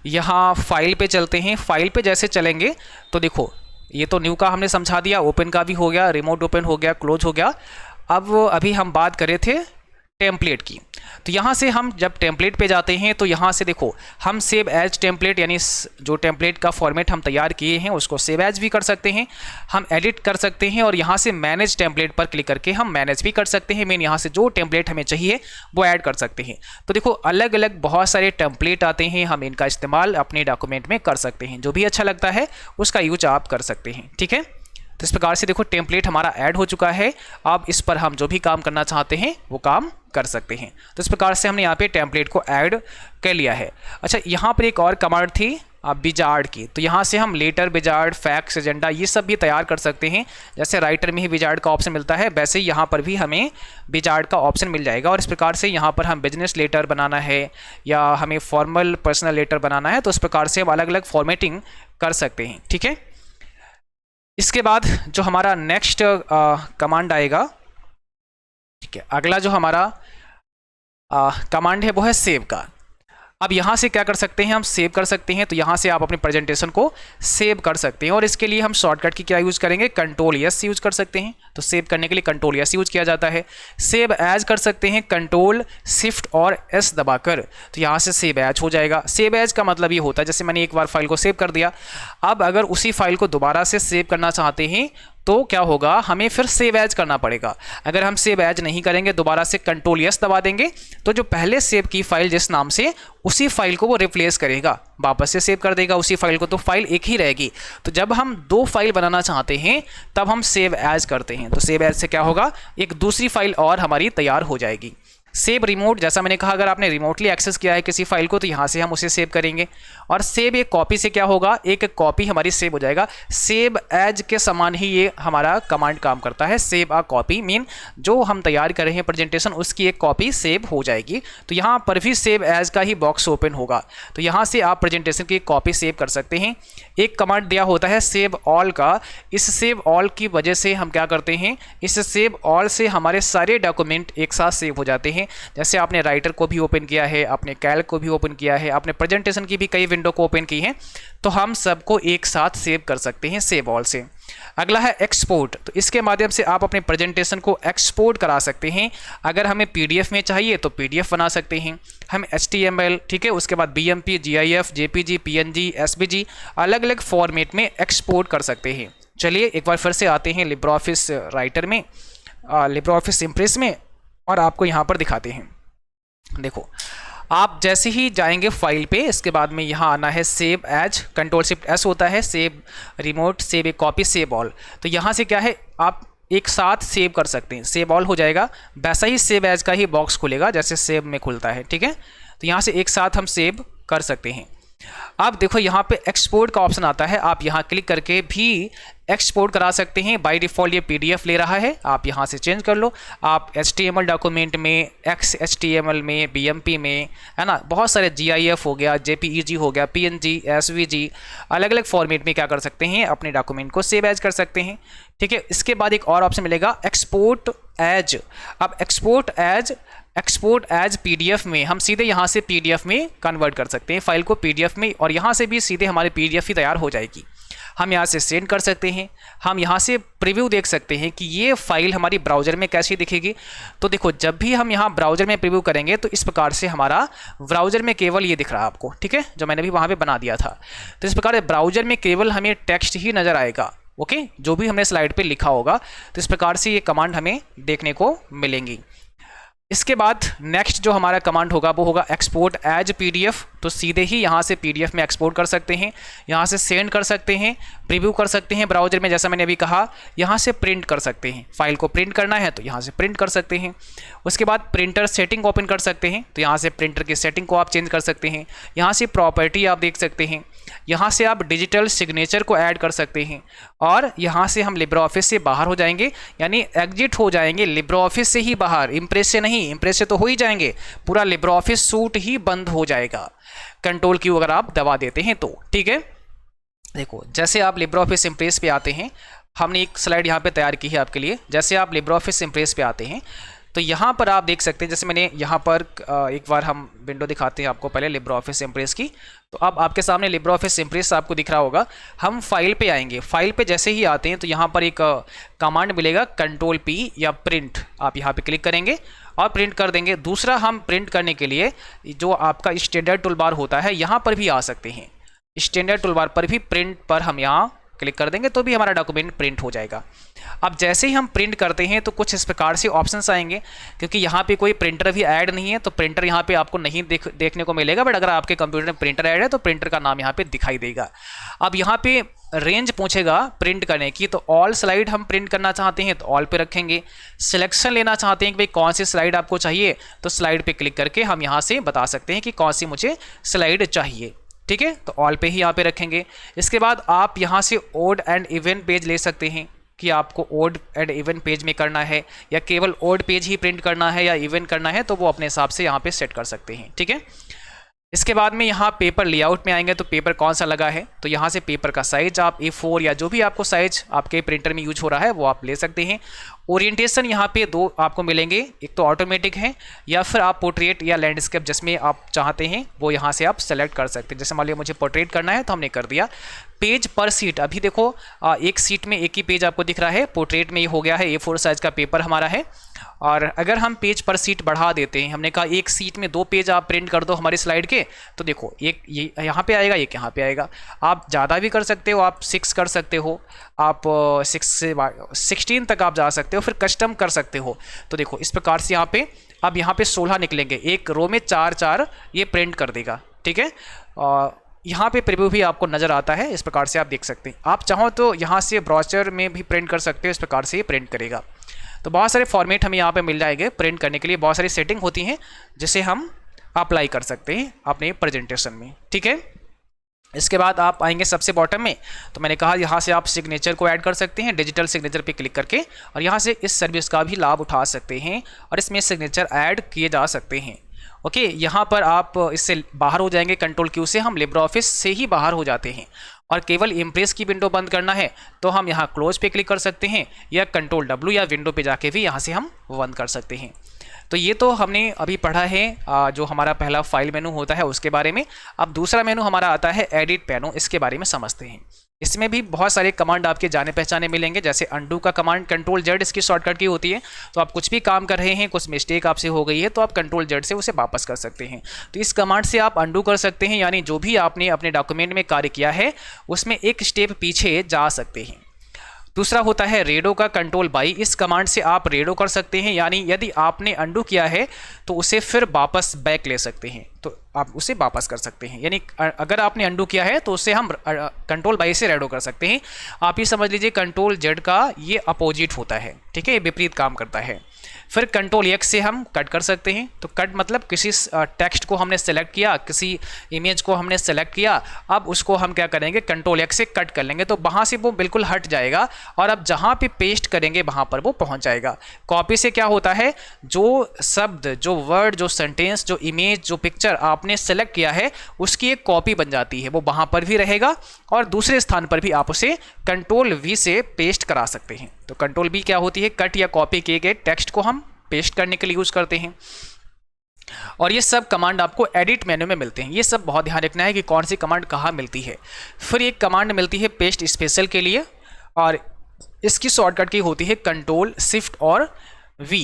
यहाँ फाइल पे चलते हैं। फाइल पे जैसे चलेंगे तो देखो, ये तो न्यू का हमने समझा दिया, ओपन का भी हो गया, रिमोट ओपन हो गया, क्लोज हो गया। अब अभी हम बात कर रहे थे टेम्पलेट की। तो यहाँ से हम जब टेम्पलेट पे जाते हैं तो यहाँ से देखो, हम सेव एज टेम्पलेट यानी जो टेम्पलेट का फॉर्मेट हम तैयार किए हैं उसको सेव एज भी कर सकते हैं, हम एडिट कर सकते हैं और यहाँ से मैनेज टेम्पलेट पर क्लिक करके हम मैनेज भी कर सकते हैं। मेन यहाँ से जो टेम्पलेट हमें चाहिए वो ऐड कर सकते हैं। तो देखो अलग अलग बहुत सारे टेम्पलेट आते हैं, हम इनका इस्तेमाल अपने डॉक्यूमेंट में कर सकते हैं। जो भी अच्छा लगता है उसका यूज आप कर सकते हैं। ठीक है, तो इस प्रकार से देखो टेम्पलेट हमारा ऐड हो चुका है। अब इस पर हम जो भी काम करना चाहते हैं वो काम कर सकते हैं। तो इस प्रकार से हमने यहाँ पे टेम्पलेट को ऐड कर लिया है। अच्छा, यहाँ पर एक और कमांड थी विजार्ड की, तो यहाँ से हम लेटर, विजार्ड, फैक्स, एजेंडा ये सब भी तैयार कर सकते हैं। जैसे राइटर में ही विजार्ड का ऑप्शन मिलता है, वैसे ही यहाँ पर भी हमें विजार्ड का ऑप्शन मिल जाएगा। और इस प्रकार से यहाँ पर हम बिजनेस लेटर बनाना है या हमें फॉर्मल पर्सनल लेटर बनाना है, तो इस प्रकार से हम अलग अलग फॉर्मेटिंग कर सकते हैं। ठीक है, इसके बाद जो हमारा नेक्स्ट कमांड आएगा, ठीक है, अगला जो हमारा कमांड है वो है सेव का। अब यहाँ से क्या कर सकते हैं, हम सेव कर सकते हैं। तो यहाँ से आप अपने प्रेजेंटेशन को सेव कर सकते हैं और इसके लिए हम शॉर्टकट की क्या यूज़ करेंगे, कंट्रोल एस यूज़ कर सकते हैं। तो सेव करने के लिए कंट्रोल एस यूज़ किया जाता है। सेव एज कर सकते हैं कंट्रोल शिफ्ट और एस दबाकर, तो यहाँ से सेव एज हो जाएगा। सेव एज का मतलब ये होता है जैसे मैंने एक बार फाइल को सेव कर दिया, अब अगर उसी फाइल को दोबारा से सेव करना चाहते हैं तो क्या होगा, हमें फिर सेव एज करना पड़ेगा। अगर हम सेव एज नहीं करेंगे, दोबारा से कंट्रोल एस दबा देंगे, तो जो पहले सेव की फाइल जिस नाम से, उसी फाइल को वो रिप्लेस करेगा, वापस से सेव कर देगा उसी फाइल को, तो फाइल एक ही रहेगी। तो जब हम दो फाइल बनाना चाहते हैं तब हम सेव एज करते हैं। तो सेव एज से क्या होगा, एक दूसरी फाइल और हमारी तैयार हो जाएगी। सेव रिमोट, जैसा मैंने कहा, अगर आपने रिमोटली एक्सेस किया है किसी फाइल को तो यहाँ से हम उसे सेव करेंगे। और सेव एक कॉपी से क्या होगा, एक कॉपी हमारी सेव हो जाएगा। सेव एज के समान ही ये हमारा कमांड काम करता है। सेव अ कॉपी मीन जो हम तैयार कर रहे हैं प्रेजेंटेशन, उसकी एक कॉपी सेव हो जाएगी। तो यहाँ पर भी सेव एज का ही बॉक्स ओपन होगा। तो यहाँ से आप प्रेजेंटेशन की एक कॉपी सेव कर सकते हैं। एक कमांड दिया होता है सेव ऑल का, इस सेव ऑल की वजह से हम क्या करते हैं, इस सेव ऑल से हमारे सारे डॉक्यूमेंट एक साथ सेव हो जाते हैं। जैसे आपने राइटर को भी ओपन किया है, आपने कैल्क को भी ओपन किया है, आपने प्रेजेंटेशन की भी कई विंडो को ओपन की है, तो हम सबको एक साथ सेव कर सकते हैं सेव ऑल से। अगला है एक्सपोर्ट। तो इसके माध्यम से आप अपने प्रेजेंटेशन को एक्सपोर्ट करा सकते हैं। अगर हमें पीडीएफ में चाहिए तो पीडीएफ बना सकते हैं हम, एचटीएमएल, ठीक है, उसके बाद BMP, GIF, JPG, PNG, SVG, अलग अलग फॉर्मेट में एक्सपोर्ट कर सकते हैं। चलिए एक बार फिर से आते हैं लिब्रे ऑफिस राइटर में, लिब्रे ऑफिस इम्प्रेस में, और आपको यहाँ पर दिखाते हैं। देखो, आप जैसे ही जाएंगे फाइल पे, इसके बाद में यहाँ आना है save as, control shift S होता है, save remote, save a copy, save all. तो यहाँ से क्या है, आप एक साथ सेव कर सकते हैं, सेव ऑल हो जाएगा, वैसा ही सेव एज का ही बॉक्स खुलेगा जैसे सेव में खुलता है, ठीक है। तो यहाँ से एक साथ हम सेव कर सकते हैं। अब देखो यहाँ पे एक्सपोर्ट का ऑप्शन आता है, आप यहाँ क्लिक करके भी एक्सपोर्ट करा सकते हैं। बाय डिफ़ॉल्ट ये पीडीएफ ले रहा है, आप यहाँ से चेंज कर लो। आप एचटीएमएल डॉक्यूमेंट में, XHTML में, बीएमपी में, है ना, बहुत सारे जीआईएफ हो गया, जेपीईजी हो गया, पीएनजी, एसवीजी, अलग अलग फॉर्मेट में क्या कर सकते हैं, अपने डॉक्यूमेंट को सेव एज कर सकते हैं, ठीक है। इसके बाद एक और ऑप्शन मिलेगा एक्सपोर्ट एज। अब एक्सपोर्ट एज पीडीएफ में हम सीधे यहाँ से पीडीएफ में कन्वर्ट कर सकते हैं फाइल को, पीडीएफ में, और यहाँ से भी सीधे हमारी पीडीएफ ही तैयार हो जाएगी। हम यहाँ से सेंड कर सकते हैं। हम यहाँ से प्रीव्यू देख सकते हैं कि ये फाइल हमारी ब्राउज़र में कैसी दिखेगी। तो देखो, जब भी हम यहाँ ब्राउज़र में प्रीव्यू करेंगे तो इस प्रकार से हमारा ब्राउज़र में केवल ये दिख रहा है आपको, ठीक है, जो मैंने भी वहाँ पे बना दिया था। तो इस प्रकार ब्राउज़र में केवल हमें टेक्स्ट ही नज़र आएगा, ओके, जो भी हमने स्लाइड पे लिखा होगा। तो इस प्रकार से ये कमांड हमें देखने को मिलेंगी। इसके बाद नेक्स्ट जो हमारा कमांड होगा वो होगा एक्सपोर्ट एज पीडीएफ। तो सीधे ही यहाँ से पीडीएफ में एक्सपोर्ट कर सकते हैं, यहाँ से सेंड कर सकते हैं, प्रीव्यू कर सकते हैं ब्राउज़र में, जैसा मैंने अभी कहा। यहाँ से प्रिंट कर सकते हैं, फाइल को प्रिंट करना है तो यहाँ से प्रिंट कर सकते हैं। उसके बाद प्रिंटर सेटिंग ओपन कर सकते हैं, तो यहाँ से प्रिंटर की सेटिंग को आप चेंज कर सकते हैं। यहाँ से प्रॉपर्टी आप देख सकते हैं, यहाँ से आप डिजिटल सिग्नेचर को ऐड कर सकते हैं, और यहाँ से हम लिब्रे ऑफिस से बाहर हो जाएंगे, यानी एग्जिट हो जाएंगे लिब्रे ऑफिस से ही बाहर, इम्प्रेस से नहीं। इम्प्रेस से तो हो ही जाएंगे, पूरा लिब्रे ऑफिस सूट ही बंद हो जाएगा कंट्रोल की अगर आप दबा देते हैं तो, ठीक है। देखो, जैसे आप लिब्रे ऑफिस इम्प्रेस पे आते हैं, हमने एक स्लाइड यहाँ पे तैयार की है आपके लिए। जैसे आप लिब्रे ऑफिस इम्प्रेस पे आते हैं तो यहाँ पर आप देख सकते हैं, जैसे मैंने यहाँ पर एक बार हम विंडो दिखाते हैं आपको पहले लिब्रे ऑफिस इम्प्रेस की। तो अब आपके सामने लिब्रे ऑफिस इम्प्रेस आपको दिख रहा होगा। हम फाइल पे आएंगे, फाइल पे जैसे ही आते हैं तो यहाँ पर एक कमांड मिलेगा कंट्रोल P या प्रिंट। आप यहाँ पे क्लिक करेंगे और प्रिंट कर देंगे। दूसरा, हम प्रिंट करने के लिए जो आपका स्टैंडर्ड टूल बार होता है यहाँ पर भी आ सकते हैं। स्टैंडर्ड टूल बार पर भी प्रिंट पर हम यहाँ क्लिक कर देंगे तो भी हमारा डॉक्यूमेंट प्रिंट हो जाएगा। अब जैसे ही हम प्रिंट करते हैं तो कुछ इस प्रकार से ऑप्शंस आएंगे, क्योंकि यहाँ पे कोई प्रिंटर भी ऐड नहीं है तो प्रिंटर यहाँ पे आपको नहीं देखने को मिलेगा। बट अगर आपके कंप्यूटर में प्रिंटर ऐड है तो प्रिंटर का नाम यहाँ पे दिखाई देगा। अब यहाँ पे रेंज पूछेगा प्रिंट करने की, तो ऑल स्लाइड हम प्रिंट करना चाहते हैं तो ऑल पे रखेंगे। सिलेक्शन लेना चाहते हैं कि भाई कौन सी स्लाइड आपको चाहिए, तो स्लाइड पे क्लिक करके हम यहाँ से बता सकते हैं कि कौन सी मुझे स्लाइड चाहिए, ठीक है। तो ऑल पे ही यहाँ पे रखेंगे। इसके बाद आप यहाँ से ओड एंड इवन पेज ले सकते हैं कि आपको ओड एंड इवन पेज में करना है या केवल ओड पेज ही प्रिंट करना है या इवन करना है, तो वो अपने हिसाब से यहाँ पे सेट कर सकते हैं, ठीक है। इसके बाद में यहाँ पेपर लेआउट में आएंगे तो पेपर कौन सा लगा है, तो यहाँ से पेपर का साइज आप A4 या जो भी आपको साइज आपके प्रिंटर में यूज हो रहा है वो आप ले सकते हैं। ओरिएंटेशन यहाँ पे दो आपको मिलेंगे, एक तो ऑटोमेटिक है या फिर आप पोर्ट्रेट या लैंडस्केप जिसमें आप चाहते हैं वो यहाँ से आप सेलेक्ट कर सकते हैं। जैसे मान लिया मुझे पोर्ट्रेट करना है तो हमने कर दिया। पेज पर सीट, अभी देखो एक सीट में एक ही पेज आपको दिख रहा है, पोर्ट्रेट में ये हो गया है, A4 साइज का पेपर हमारा है। और अगर हम पेज पर सीट बढ़ा देते हैं, हमने कहा एक सीट में 2 पेज आप प्रिंट कर दो हमारी स्लाइड के, तो देखो एक ये यहाँ पे आएगा, एक यहाँ पे आएगा। आप ज़्यादा भी कर सकते हो, आप 6 कर सकते हो, आप 6 से 16 तक आप जा सकते हो, फिर कस्टम कर सकते हो। तो देखो इस प्रकार से यहाँ पे अब यहाँ पे 16 निकलेंगे, एक रो में 4 ये प्रिंट कर देगा। ठीक है, यहाँ पे प्रीव्यू भी आपको नज़र आता है, इस प्रकार से आप देख सकते हैं। आप चाहो तो यहाँ से ब्राउज़र में भी प्रिंट कर सकते हो, इस प्रकार से ये प्रिंट करेगा। तो बहुत सारे फॉर्मेट हमें यहाँ पे मिल जाएंगे प्रिंट करने के लिए, बहुत सारी सेटिंग होती हैं जिसे हम अप्लाई कर सकते हैं अपने प्रेजेंटेशन में। ठीक है, इसके बाद आप आएंगे सबसे बॉटम में, तो मैंने कहा यहाँ से आप सिग्नेचर को ऐड कर सकते हैं, डिजिटल सिग्नेचर पे क्लिक करके, और यहाँ से इस सर्विस का भी लाभ उठा सकते हैं और इसमें सिग्नेचर ऐड किए जा सकते हैं। ओके, यहाँ पर आप इससे बाहर हो जाएंगे, कंट्रोल क्यू से हम लिब्रे ऑफिस से ही बाहर हो जाते हैं। और केवल इम्प्रेस की विंडो बंद करना है तो हम यहाँ क्लोज पे क्लिक कर सकते हैं, या कंट्रोल W या विंडो पे जाके भी यहाँ से हम बंद कर सकते हैं। तो ये तो हमने अभी पढ़ा है जो हमारा पहला फाइल मेनू होता है उसके बारे में। अब दूसरा मेनू हमारा आता है एडिट मेनू, इसके बारे में समझते हैं। इसमें भी बहुत सारे कमांड आपके जाने पहचाने मिलेंगे, जैसे अंडू का कमांड, कंट्रोल Z इसकी शॉर्टकट की होती है। तो आप कुछ भी काम कर रहे हैं, कुछ मिस्टेक आपसे हो गई है, तो आप कंट्रोल Z से उसे वापस कर सकते हैं। तो इस कमांड से आप अंडू कर सकते हैं, यानी जो भी आपने अपने डॉक्यूमेंट में कार्य किया है उसमें एक स्टेप पीछे जा सकते हैं। दूसरा होता है रेडो का कंट्रोल बाई, इस कमांड से आप रेडो कर सकते हैं, यानी यदि आपने अंडू किया है तो उसे फिर वापस बैक ले सकते हैं, तो आप उसे वापस कर सकते हैं। यानी अगर आपने अंडू किया है तो उसे हम कंट्रोल बाई से रेडो कर सकते हैं। आप ये समझ लीजिए कंट्रोल Z का ये अपोजिट होता है। ठीक है, ये विपरीत काम करता है। फिर कंट्रोल X से हम कट कर सकते हैं। तो कट मतलब किसी टेक्स्ट को हमने सेलेक्ट किया, किसी इमेज को हमने सेलेक्ट किया, अब उसको हम क्या करेंगे, कंट्रोल X से कट कर लेंगे, तो वहाँ से वो बिल्कुल हट जाएगा और अब जहाँ पे पेस्ट करेंगे वहाँ पर वो पहुँच जाएगा। कॉपी से क्या होता है, जो शब्द, जो वर्ड, जो सेंटेंस, जो इमेज, जो पिक्चर आपने सेलेक्ट किया है उसकी एक कॉपी बन जाती है, वो वहाँ पर भी रहेगा और दूसरे स्थान पर भी आप उसे कंट्रोल V से पेस्ट करा सकते हैं। तो कंट्रोल B क्या होती है, कट या कॉपी किए गए टेक्स्ट को हम पेस्ट करने के लिए यूज करते हैं। और ये सब कमांड आपको एडिट मेन्यू में मिलते हैं। ये सब बहुत ध्यान रखना है कि कौन सी कमांड कहाँ मिलती है। फिर एक कमांड मिलती है पेस्ट स्पेशल के लिए, और इसकी शॉर्टकट की होती है कंट्रोल शिफ्ट और V।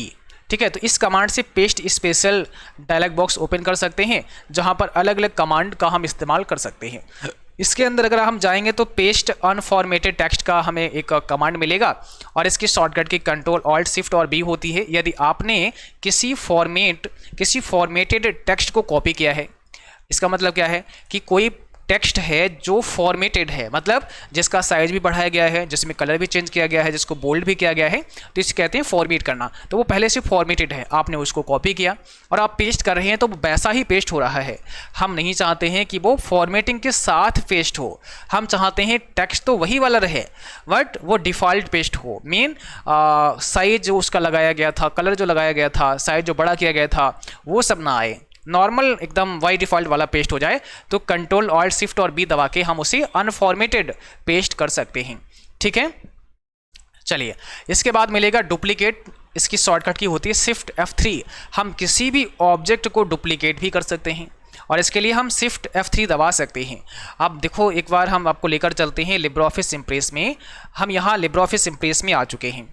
ठीक है, तो इस कमांड से paste special dialogue box open कर सकते हैं, जहां पर अलग अलग कमांड का हम इस्तेमाल कर सकते हैं। इसके अंदर अगर हम जाएंगे तो पेस्ट अनफॉर्मेटेड टेक्स्ट का हमें एक कमांड मिलेगा, और इसकी शॉर्टकट की कंट्रोल ऑल्ट शिफ्ट और B होती है। यदि आपने किसी फॉर्मेटेड टेक्स्ट को कॉपी किया है, इसका मतलब क्या है कि कोई टेक्स्ट है जो फॉर्मेटेड है, मतलब जिसका साइज भी बढ़ाया गया है, जिसमें कलर भी चेंज किया गया है, जिसको बोल्ड भी किया गया है, तो इसे कहते हैं फॉर्मेट करना। तो वो पहले से फॉर्मेटेड है, आपने उसको कॉपी किया और आप पेस्ट कर रहे हैं तो वैसा ही पेस्ट हो रहा है। हम नहीं चाहते हैं कि वो फॉर्मेटिंग के साथ पेस्ट हो, हम चाहते हैं टेक्स्ट तो वही वाला रहे बट वो डिफ़ॉल्ट पेस्ट हो। मेन साइज जो उसका लगाया गया था, कलर जो लगाया गया था, साइज जो बड़ा किया गया था, वो सब ना आए, नॉर्मल एकदम वाई डिफ़ॉल्ट वाला पेस्ट हो जाए। तो कंट्रोल ऑल्ट शिफ्ट और B दबा के हम उसे अनफॉर्मेटेड पेस्ट कर सकते हैं। ठीक है, चलिए इसके बाद मिलेगा डुप्लीकेट, इसकी शॉर्टकट की होती है शिफ्ट F3। हम किसी भी ऑब्जेक्ट को डुप्लीकेट भी कर सकते हैं और इसके लिए हम शिफ्ट F3 दबा सकते हैं। अब देखो एक बार हम आपको लेकर चलते हैं लिब्रे ऑफिस इम्प्रेस में। हम यहाँ लिब्रे ऑफिस इम्प्रेस में आ चुके हैं।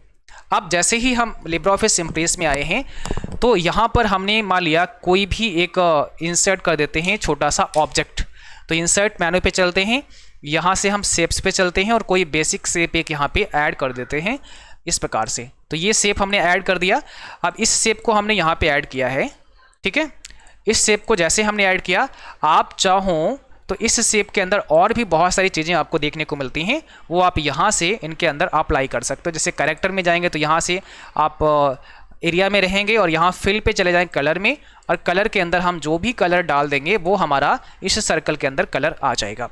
अब जैसे ही हम लिब्रे ऑफिस इम्प्रेस में आए हैं तो यहाँ पर हमने मान लिया कोई भी एक इंसर्ट कर देते हैं छोटा सा ऑब्जेक्ट। तो इंसर्ट मेनू पे चलते हैं, यहाँ से हम शेप्स पे चलते हैं और कोई बेसिक शेप एक यहाँ पे ऐड कर देते हैं इस प्रकार से। तो ये शेप हमने ऐड कर दिया। अब इस शेप को हमने यहाँ पे ऐड किया है। ठीक है, इस शेप को जैसे हमने ऐड किया, आप चाहो तो इस शेप के अंदर और भी बहुत सारी चीज़ें आपको देखने को मिलती हैं, वो आप यहाँ से इनके अंदर अप्लाई कर सकते हो। जैसे कैरेक्टर में जाएंगे तो यहाँ से आप एरिया में रहेंगे और यहाँ फिल पे चले जाएं कलर में, और कलर के अंदर हम जो भी कलर डाल देंगे वो हमारा इस सर्कल के अंदर कलर आ जाएगा।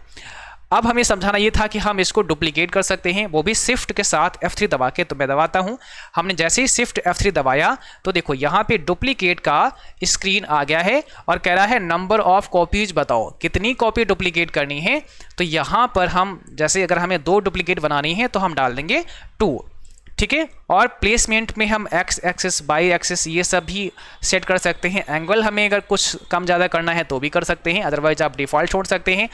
अब हमें समझाना ये था कि हम इसको डुप्लीकेट कर सकते हैं, वो भी शिफ्ट के साथ F3 दबा के। तो मैं दबाता हूँ, हमने जैसे ही शिफ्ट F3 दबाया तो देखो यहाँ पे डुप्लीकेट का स्क्रीन आ गया है और कह रहा है नंबर ऑफ कॉपीज बताओ, कितनी कॉपी डुप्लीकेट करनी है। तो यहाँ पर हम जैसे अगर हमें 2 डुप्लीकेट बनानी है तो हम डाल देंगे 2। ठीक है। और प्लेसमेंट में हम एक्स एक्सिस, वाई एक्सिस ये सब भी सेट कर सकते हैं। एंगल हमें अगर कुछ कम ज़्यादा करना है तो भी कर सकते हैं, अदरवाइज आप डिफ़ॉल्ट छोड़ सकते हैं।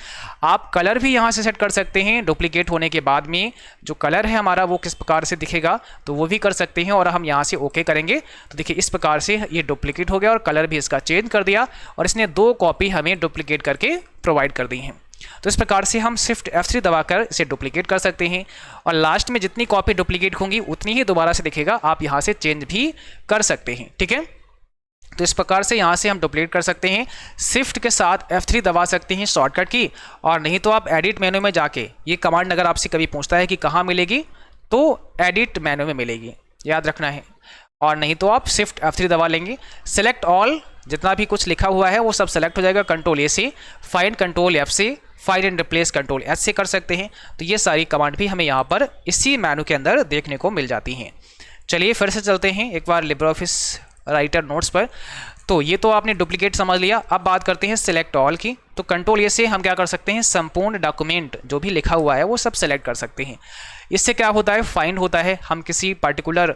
आप कलर भी यहाँ से सेट कर सकते हैं। डुप्लीकेट होने के बाद में जो कलर है हमारा वो किस प्रकार से दिखेगा तो वो भी कर सकते हैं। और हम यहाँ से ओके करेंगे तो देखिए इस प्रकार से ये डुप्लीकेट हो गया और कलर भी इसका चेंज कर दिया और इसने 2 कॉपी हमें डुप्लीकेट करके प्रोवाइड कर दी हैं। तो इस प्रकार से हम शिफ्ट F3 दबाकर इसे डुप्लीकेट कर सकते हैं और लास्ट में जितनी कॉपी डुप्लीकेट होंगी उतनी ही दोबारा से दिखेगा। आप यहाँ से चेंज भी कर सकते हैं, ठीक है। तो इस प्रकार से यहाँ से हम डुप्लीकेट कर सकते हैं। शिफ्ट के साथ F3 दबा सकते हैं शॉर्टकट की, और नहीं तो आप एडिट मेनू में जाके ये कमांड अगर आपसे कभी पूछता है कि कहाँ मिलेगी तो एडिट मेनू में मिलेगी, याद रखना है। और नहीं तो आप शिफ्ट F3 दबा लेंगे। सेलेक्ट ऑल, जितना भी कुछ लिखा हुआ है वो सब सेलेक्ट हो जाएगा। कंट्रोल ए से, फाइंड कंट्रोल F से, find and replace control H से कर सकते हैं। तो ये सारी कमांड भी हमें यहाँ पर इसी मेनू के अंदर देखने को मिल जाती हैं। चलिए फिर से चलते हैं एक बार लिब्रे ऑफिस राइटर नोट्स पर। तो ये तो आपने डुप्लीकेट समझ लिया। अब बात करते हैं सिलेक्ट ऑल की। तो कंट्रोल ए से हम क्या कर सकते हैं, संपूर्ण डॉक्यूमेंट जो भी लिखा हुआ है वो सब सेलेक्ट कर सकते हैं। इससे क्या होता है, फाइंड होता है। हम किसी पर्टिकुलर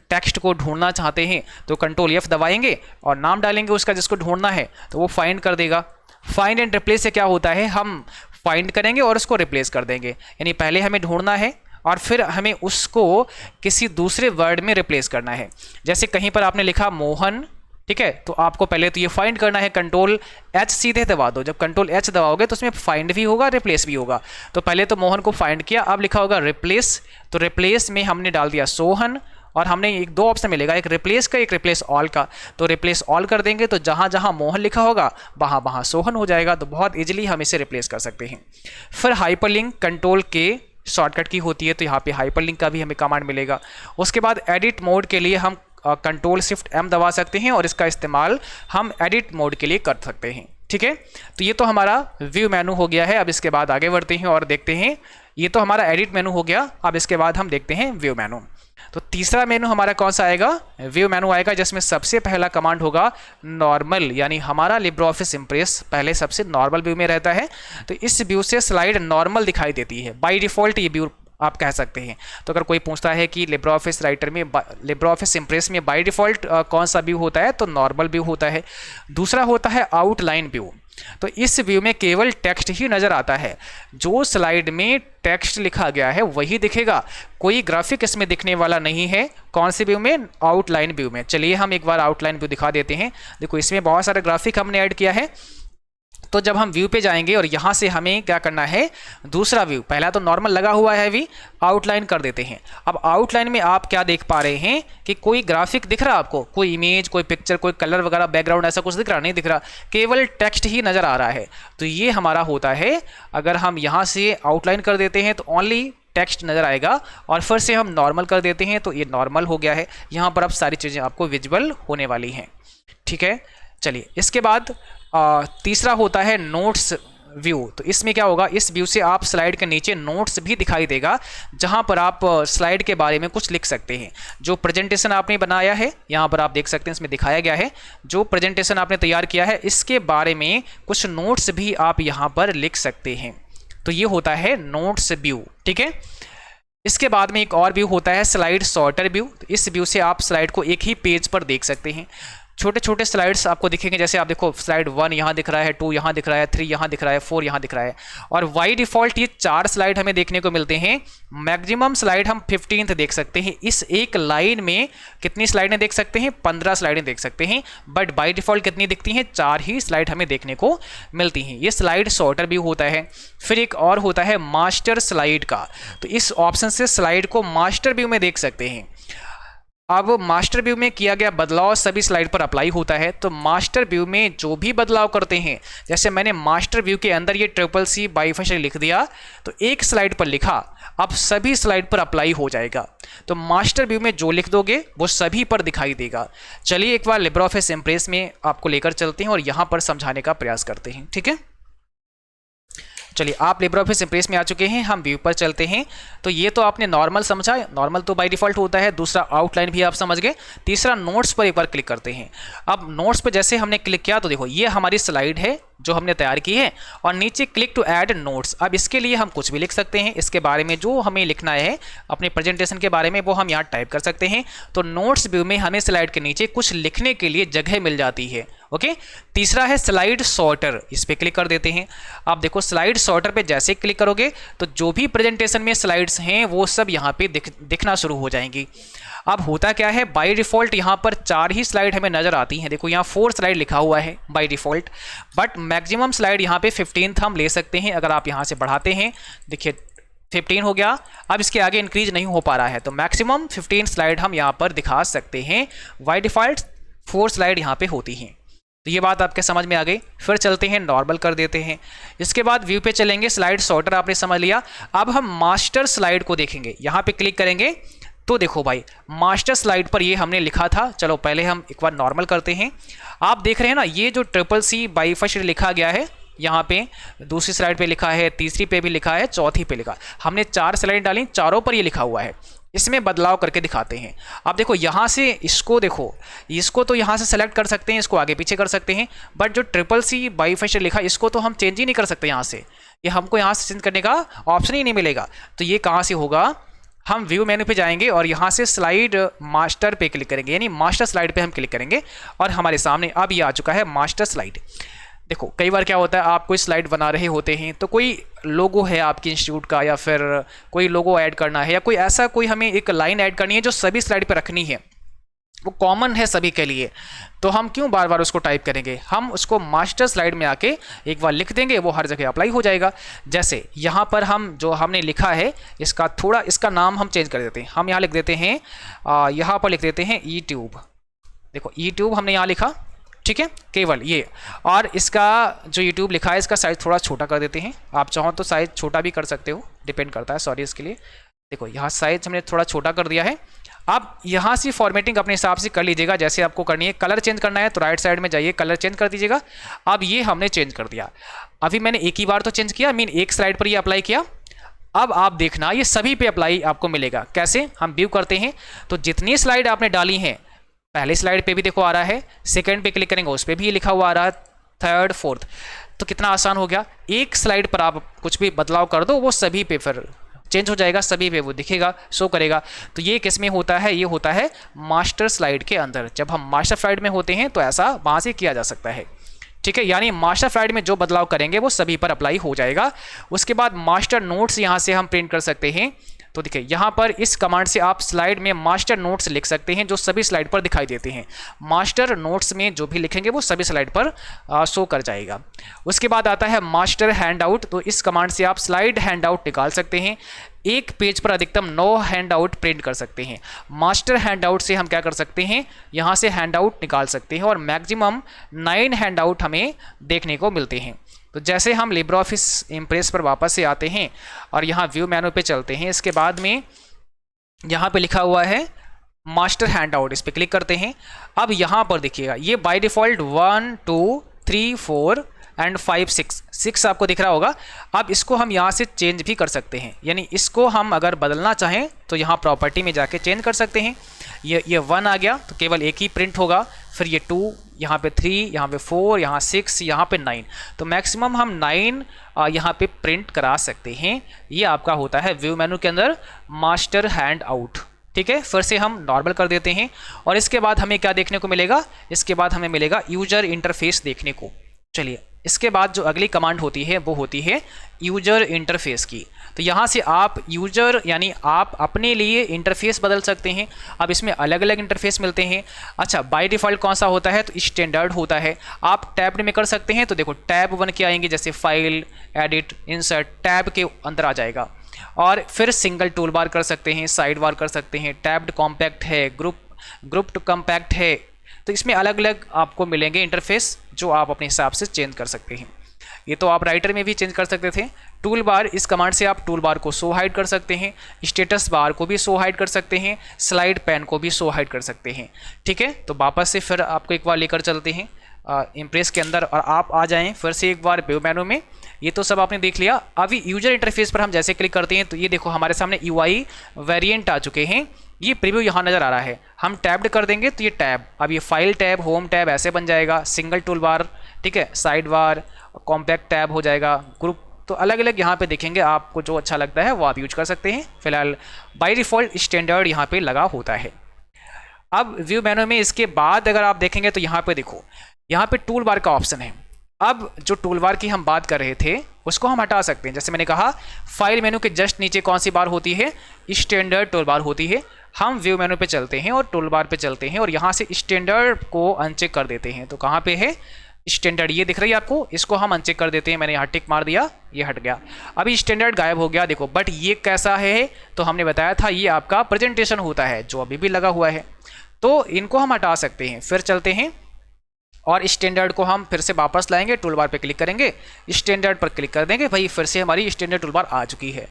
टेक्स्ट को ढूंढना चाहते हैं तो कंट्रोल F दबाएंगे और नाम डालेंगे उसका जिसको ढूंढना है तो वो फाइंड कर देगा। फाइंड एंड रिप्लेस से क्या होता है, हम फाइंड करेंगे और उसको रिप्लेस कर देंगे। यानी पहले हमें ढूंढना है और फिर हमें उसको किसी दूसरे वर्ड में रिप्लेस करना है। जैसे कहीं पर आपने लिखा मोहन, ठीक है, तो आपको पहले तो ये फाइंड करना है। कंट्रोल H सीधे दबा दो। जब कंट्रोल H दबाओगे तो उसमें फाइंड भी होगा, रिप्लेस भी होगा। तो पहले तो मोहन को फाइंड किया, अब लिखा होगा रिप्लेस। तो रिप्लेस में हमने डाल दिया सोहन और हमने एक 2 ऑप्शन मिलेगा, एक रिप्लेस का, एक रिप्लेस ऑल का। तो रिप्लेस ऑल कर देंगे तो जहाँ जहाँ मोहन लिखा होगा वहाँ वहाँ सोहन हो जाएगा। तो बहुत इजीली हम इसे रिप्लेस कर सकते हैं। फिर हाइपरलिंक कंट्रोल के शॉर्टकट की होती है, तो यहाँ पे हाइपरलिंक का भी हमें कमांड मिलेगा। उसके बाद एडिट मोड के लिए हम कंट्रोल शिफ्ट M दबा सकते हैं और इसका इस्तेमाल हम एडिट मोड के लिए कर सकते हैं, ठीक है। तो ये तो हमारा व्यू मेनू हो गया है। अब इसके बाद आगे बढ़ते हैं और देखते हैं, ये तो हमारा एडिट मेनू हो गया। अब इसके बाद हम देखते हैं व्यू मेनू। तो तीसरा मेनू हमारा कौन सा आएगा, व्यू मेनू आएगा, जिसमें सबसे पहला कमांड होगा नॉर्मल। यानी हमारा लिब्रे ऑफिस इम्प्रेस पहले सबसे नॉर्मल व्यू में रहता है, तो इस व्यू से स्लाइड नॉर्मल दिखाई देती है। बाय डिफ़ॉल्ट ये व्यू आप कह सकते हैं। तो अगर कोई पूछता है कि लिब्रे ऑफिस राइटर में, लिब्रे ऑफिस इम्प्रेस में बाय डिफ़ॉल्ट कौन सा व्यू होता है, तो नॉर्मल व्यू होता है। दूसरा होता है आउटलाइन व्यू। तो इस व्यू में केवल टेक्स्ट ही नज़र आता है। जो स्लाइड में टेक्स्ट लिखा गया है वही दिखेगा, कोई ग्राफिक इसमें दिखने वाला नहीं है। कौन से व्यू में, आउटलाइन व्यू में। चलिए हम एक बार आउटलाइन व्यू दिखा देते हैं। देखो इसमें बहुत सारे ग्राफिक हमने ऐड किया है। तो जब हम व्यू पे जाएंगे और यहाँ से हमें क्या करना है, दूसरा व्यू, पहला तो नॉर्मल लगा हुआ है अभी, आउटलाइन कर देते हैं। अब आउटलाइन में आप क्या देख पा रहे हैं कि कोई ग्राफिक दिख रहा है आपको, कोई इमेज, कोई पिक्चर, कोई कलर वगैरह, बैकग्राउंड ऐसा कुछ दिख रहा नहीं, दिख रहा, केवल टेक्स्ट ही नज़र आ रहा है। तो ये हमारा होता है, अगर हम यहाँ से आउटलाइन कर देते हैं तो ओनली टेक्स्ट नज़र आएगा और फिर से हम नॉर्मल कर देते हैं तो ये नॉर्मल हो गया है। यहाँ पर अब सारी चीज़ें आपको विजुअल होने वाली हैं, ठीक है। चलिए इसके बाद तीसरा होता है नोट्स व्यू। तो इसमें क्या होगा, इस व्यू से आप स्लाइड के नीचे नोट्स भी दिखाई देगा, जहां पर आप स्लाइड के बारे में कुछ लिख सकते हैं। जो प्रेजेंटेशन आपने बनाया है, यहां पर आप देख सकते हैं इसमें दिखाया गया है, जो प्रेजेंटेशन आपने तैयार किया है इसके बारे में कुछ नोट्स भी आप यहां पर लिख सकते हैं। तो ये होता है नोट्स व्यू, ठीक है। इसके बाद में एक और व्यू होता है स्लाइड सॉर्टर व्यू। तो इस व्यू से आप स्लाइड को एक ही पेज पर देख सकते हैं। छोटे छोटे स्लाइड्स आपको दिखेंगे, जैसे आप देखो स्लाइड 1 यहाँ दिख रहा है, 2 यहाँ दिख रहा है, 3 यहाँ दिख रहा है, 4 यहाँ दिख रहा है। और बाय डिफ़ॉल्ट ये 4 स्लाइड हमें देखने को मिलते हैं। मैक्सिमम स्लाइड हम 15th देख सकते हैं। इस एक लाइन में कितनी स्लाइडें देख सकते हैं, 15 स्लाइडें देख सकते हैं। बट बाय डिफ़ॉल्ट कितनी दिखती हैं, 4 ही स्लाइड हमें देखने को मिलती हैं। ये स्लाइड सॉर्टर व्यू होता है। फिर एक और होता है मास्टर स्लाइड का। तो इस ऑप्शन से स्लाइड को मास्टर व्यू में देख सकते हैं। अब मास्टर व्यू में किया गया बदलाव सभी स्लाइड पर अप्लाई होता है। तो मास्टर व्यू में जो भी बदलाव करते हैं, जैसे मैंने मास्टर व्यू के अंदर ये CCC बाइफैशियल लिख दिया, तो एक स्लाइड पर लिखा, अब सभी स्लाइड पर अप्लाई हो जाएगा। तो मास्टर व्यू में जो लिख दोगे वो सभी पर दिखाई देगा। चलिए एक बार लिब्रे ऑफिस इम्प्रेस में आपको लेकर चलते हैं और यहाँ पर समझाने का प्रयास करते हैं, ठीक है। चलिए आप लिब्रे ऑफिस इम्प्रेस में आ चुके हैं, हम व्यू पर चलते हैं। तो ये तो आपने नॉर्मल समझा, नॉर्मल तो बाय डिफ़ॉल्ट होता है। दूसरा आउटलाइन भी आप समझ गए। तीसरा नोट्स पर एक बार क्लिक करते हैं। अब नोट्स पर जैसे हमने क्लिक किया तो देखो ये हमारी स्लाइड है, जो हमने तैयार की है, और नीचे क्लिक टू ऐड नोट्स। अब इसके लिए हम कुछ भी लिख सकते हैं, इसके बारे में जो हमें लिखना है अपने प्रेजेंटेशन के बारे में वो हम यहाँ टाइप कर सकते हैं। तो नोट्स व्यू में हमें स्लाइड के नीचे कुछ लिखने के लिए जगह मिल जाती है। ओके, तीसरा है स्लाइड सॉर्टर, इस पर क्लिक कर देते हैं। आप देखो स्लाइड सॉर्टर पे जैसे क्लिक करोगे तो जो भी प्रेजेंटेशन में स्लाइड्स हैं वो सब यहाँ पे दिखना शुरू हो जाएंगी। अब होता क्या है, बाय डिफ़ॉल्ट यहाँ पर 4 ही स्लाइड हमें नज़र आती हैं। देखो यहाँ 4 स्लाइड लिखा हुआ है by default, but maximum slide यहाँ पे 15 हम ले सकते हैं। अगर आप यहाँ से बढ़ाते हैं, देखिए 15 हो गया, अब इसके आगे इंक्रीज नहीं हो पा रहा है, तो मैक्सिमम 15 स्लाइड हम यहाँ पर दिखा सकते हैं। बाय डिफ़ॉल्ट 4 स्लाइड यहाँ पे होती हैं। तो ये बात आपके समझ में आ गई। फिर चलते हैं, नॉर्मल कर देते हैं। इसके बाद व्यू पे चलेंगे, स्लाइड सॉर्टर आपने समझ लिया। अब हम मास्टर स्लाइड को देखेंगे, यहाँ पे क्लिक करेंगे तो देखो भाई मास्टर स्लाइड पर ये हमने लिखा था। चलो पहले हम एक बार नॉर्मल करते हैं। आप देख रहे हैं ना, ये जो CCC बाइफर्स्ट लिखा गया है, यहाँ पे दूसरी स्लाइड पे लिखा है, तीसरी पे भी लिखा है, चौथी पे लिखा। हमने 4 स्लाइड डाली, चारों पर ये लिखा हुआ है। इसमें बदलाव करके दिखाते हैं। आप देखो यहाँ से इसको देखो, इसको तो यहाँ से सेलेक्ट कर सकते हैं, इसको आगे पीछे कर सकते हैं, बट जो CCC बाइफर्स्ट लिखा इसको तो हम चेंज ही नहीं कर सकते यहाँ से। ये हमको यहाँ से चेंज करने का ऑप्शन ही नहीं मिलेगा। तो ये कहाँ से होगा, हम व्यू मेनू पे जाएंगे और यहाँ से स्लाइड मास्टर पे क्लिक करेंगे, यानी मास्टर स्लाइड पे हम क्लिक करेंगे और हमारे सामने अब ये आ चुका है मास्टर स्लाइड। देखो कई बार क्या होता है, आप कोई स्लाइड बना रहे होते हैं तो कोई लोगो है आपके इंस्टीट्यूट का, या फिर कोई लोगो ऐड करना है, या कोई ऐसा कोई हमें एक लाइन ऐड करनी है जो सभी स्लाइड पे रखनी है, वो कॉमन है सभी के लिए। तो हम क्यों बार बार उसको टाइप करेंगे, हम उसको मास्टर स्लाइड में आके एक बार लिख देंगे, वो हर जगह अप्लाई हो जाएगा। जैसे यहाँ पर हम जो हमने लिखा है इसका थोड़ा इसका नाम हम चेंज कर देते हैं। हम यहाँ लिख देते हैं, यहाँ पर लिख देते हैं यूट्यूब। देखो यूट्यूब हमने यहाँ लिखा, ठीक है, केवल ये। और इसका जो यूट्यूब लिखा है इसका साइज़ थोड़ा छोटा कर देते हैं। आप चाहो तो साइज़ छोटा भी कर सकते हो, डिपेंड करता है, सॉरी इसके लिए। देखो यहाँ साइज़ हमने थोड़ा छोटा कर दिया है। अब यहाँ से फॉर्मेटिंग अपने हिसाब से कर लीजिएगा जैसे आपको करनी है। कलर चेंज करना है तो राइट साइड में जाइए, कलर चेंज कर दीजिएगा। अब ये हमने चेंज कर दिया। अभी मैंने एक ही बार तो चेंज किया, मीन एक स्लाइड पर ये अप्लाई किया। अब आप देखना ये सभी पे अप्लाई आपको मिलेगा। कैसे, हम व्यू करते हैं तो जितनी स्लाइड आपने डाली हैं, पहले स्लाइड पे भी देखो आ रहा है, सेकंड पे क्लिक करेंगे उस पर भी लिखा हुआ आ रहा है, थर्ड फोर्थ। तो कितना आसान हो गया, एक स्लाइड पर आप कुछ भी बदलाव कर दो वो सभी पे फिर चेंज हो जाएगा, सभी पे वो दिखेगा, शो करेगा। तो ये किस में होता है, ये होता है मास्टर स्लाइड के अंदर। जब हम मास्टर स्लाइड में होते हैं तो ऐसा वहाँ से किया जा सकता है, ठीक है। यानी मास्टर स्लाइड में जो बदलाव करेंगे वो सभी पर अप्लाई हो जाएगा। उसके बाद मास्टर नोट्स यहाँ से हम प्रिंट कर सकते हैं। तो देखिए यहाँ पर इस कमांड से आप स्लाइड में मास्टर नोट्स लिख सकते हैं जो सभी स्लाइड पर दिखाई देते हैं। मास्टर नोट्स में जो भी लिखेंगे वो सभी स्लाइड पर शो कर जाएगा। उसके बाद आता है मास्टर हैंडआउट। तो इस कमांड से आप स्लाइड हैंडआउट निकाल सकते हैं। एक पेज पर अधिकतम 9 हैंडआउट प्रिंट कर सकते हैं। मास्टर हैंडआउट से हम क्या कर सकते हैं, यहाँ से हैंडआउट निकाल सकते हैं और मैक्सिमम 9 हैंडआउट हमें देखने को मिलते हैं। तो जैसे हम लिब्रे ऑफिस इम्प्रेस पर वापस से आते हैं और यहाँ व्यू मेनू पे चलते हैं, इसके बाद में यहाँ पे लिखा हुआ है मास्टर हैंडआउट, इस पर क्लिक करते हैं। अब यहाँ पर देखिएगा ये बाय डिफ़ॉल्ट 1 2 3 4 एंड 5 6 आपको दिख रहा होगा। अब इसको हम यहाँ से चेंज भी कर सकते हैं, यानी इसको हम अगर बदलना चाहें तो यहाँ प्रॉपर्टी में जाके चेंज कर सकते हैं। ये 1 आ गया तो केवल एक ही प्रिंट होगा, फिर ये 2, यहाँ पे 3, यहाँ पे 4, यहाँ 6, यहाँ पे 9। तो मैक्सिमम हम 9 यहाँ पे प्रिंट करा सकते हैं। ये आपका होता है व्यू मेनू के अंदर मास्टर हैंड आउट, ठीक है। फिर से हम नॉर्मल कर देते हैं और इसके बाद हमें क्या देखने को मिलेगा, इसके बाद हमें मिलेगा यूजर इंटरफेस देखने को। चलिए इसके बाद जो अगली कमांड होती है वो होती है यूजर इंटरफेस की। तो यहाँ से आप यूजर यानी आप अपने लिए इंटरफेस बदल सकते हैं। अब इसमें अलग अलग इंटरफेस मिलते हैं। अच्छा, बाय डिफ़ॉल्ट कौन सा होता है, तो स्टैंडर्ड होता है। आप टैब में कर सकते हैं। तो देखो टैब 1 के आएंगे, जैसे फाइल, एडिट, इंसर्ट, टैब के अंदर आ जाएगा। और फिर सिंगल टूल बार कर सकते हैं, साइड बार कर सकते हैं, टैब्ड कॉम्पैक्ट है, ग्रुप टू कॉम्पैक्ट है। तो इसमें अलग अलग आपको मिलेंगे इंटरफेस जो आप अपने हिसाब से चेंज कर सकते हैं। ये तो आप राइटर में भी चेंज कर सकते थे। टूल बार, इस कमांड से आप टूल बार को शो हाइड कर सकते हैं, स्टेटस बार को भी शो हाइड कर सकते हैं, स्लाइड पैन को भी शो हाइड कर सकते हैं, ठीक है। तो वापस से फिर आपको एक बार लेकर चलते हैं इम्प्रेस के अंदर और आप आ जाएं फिर से एक बार व्यू मेनू में। ये तो सब आपने देख लिया। अभी यूजर इंटरफेस पर हम जैसे क्लिक करते हैं तो ये देखो हमारे सामने UI वेरिएंट आ चुके हैं। ये प्रीव्यू यहाँ नज़र आ रहा है। हम टैब्ड कर देंगे तो ये टैब, अब ये फाइल टैब, होम टैब ऐसे बन जाएगा। सिंगल टूल बार, ठीक है, साइड बार कॉम्पैक्ट टैब हो जाएगा, ग्रुप, तो अलग अलग यहाँ पे देखेंगे, आपको जो अच्छा लगता है वो आप यूज कर सकते हैं। फिलहाल बाय डिफ़ॉल्ट स्टैंडर्ड यहाँ पे लगा होता है। अब व्यू मेनू में इसके बाद अगर आप देखेंगे तो यहाँ पे देखो, यहाँ पे टूल बार का ऑप्शन है। अब जो टूल बार की हम बात कर रहे थे उसको हम हटा सकते हैं। जैसे मैंने कहा, फाइल मेनू के जस्ट नीचे कौन सी बार होती है, स्टैंडर्ड टूल बार होती है। हम व्यू मेनू पे चलते हैं और टूल बार पे चलते हैं और यहाँ से स्टैंडर्ड को अनचेक कर देते हैं। तो कहाँ पे है स्टैंडर्ड, ये दिख रही है आपको, इसको हम अनचेक कर देते हैं। मैंने यहाँ टिक मार दिया, ये हट गया। अभी स्टैंडर्ड गायब हो गया देखो। बट ये कैसा है, तो हमने बताया था ये आपका प्रेजेंटेशन होता है जो अभी भी लगा हुआ है, तो इनको हम हटा सकते हैं। फिर चलते हैं और स्टैंडर्ड को हम फिर से वापस लाएंगे, टूल बार पर क्लिक करेंगे, स्टैंडर्ड पर क्लिक कर देंगे, भाई फिर से हमारी स्टैंडर्ड टूल बार आ चुकी है।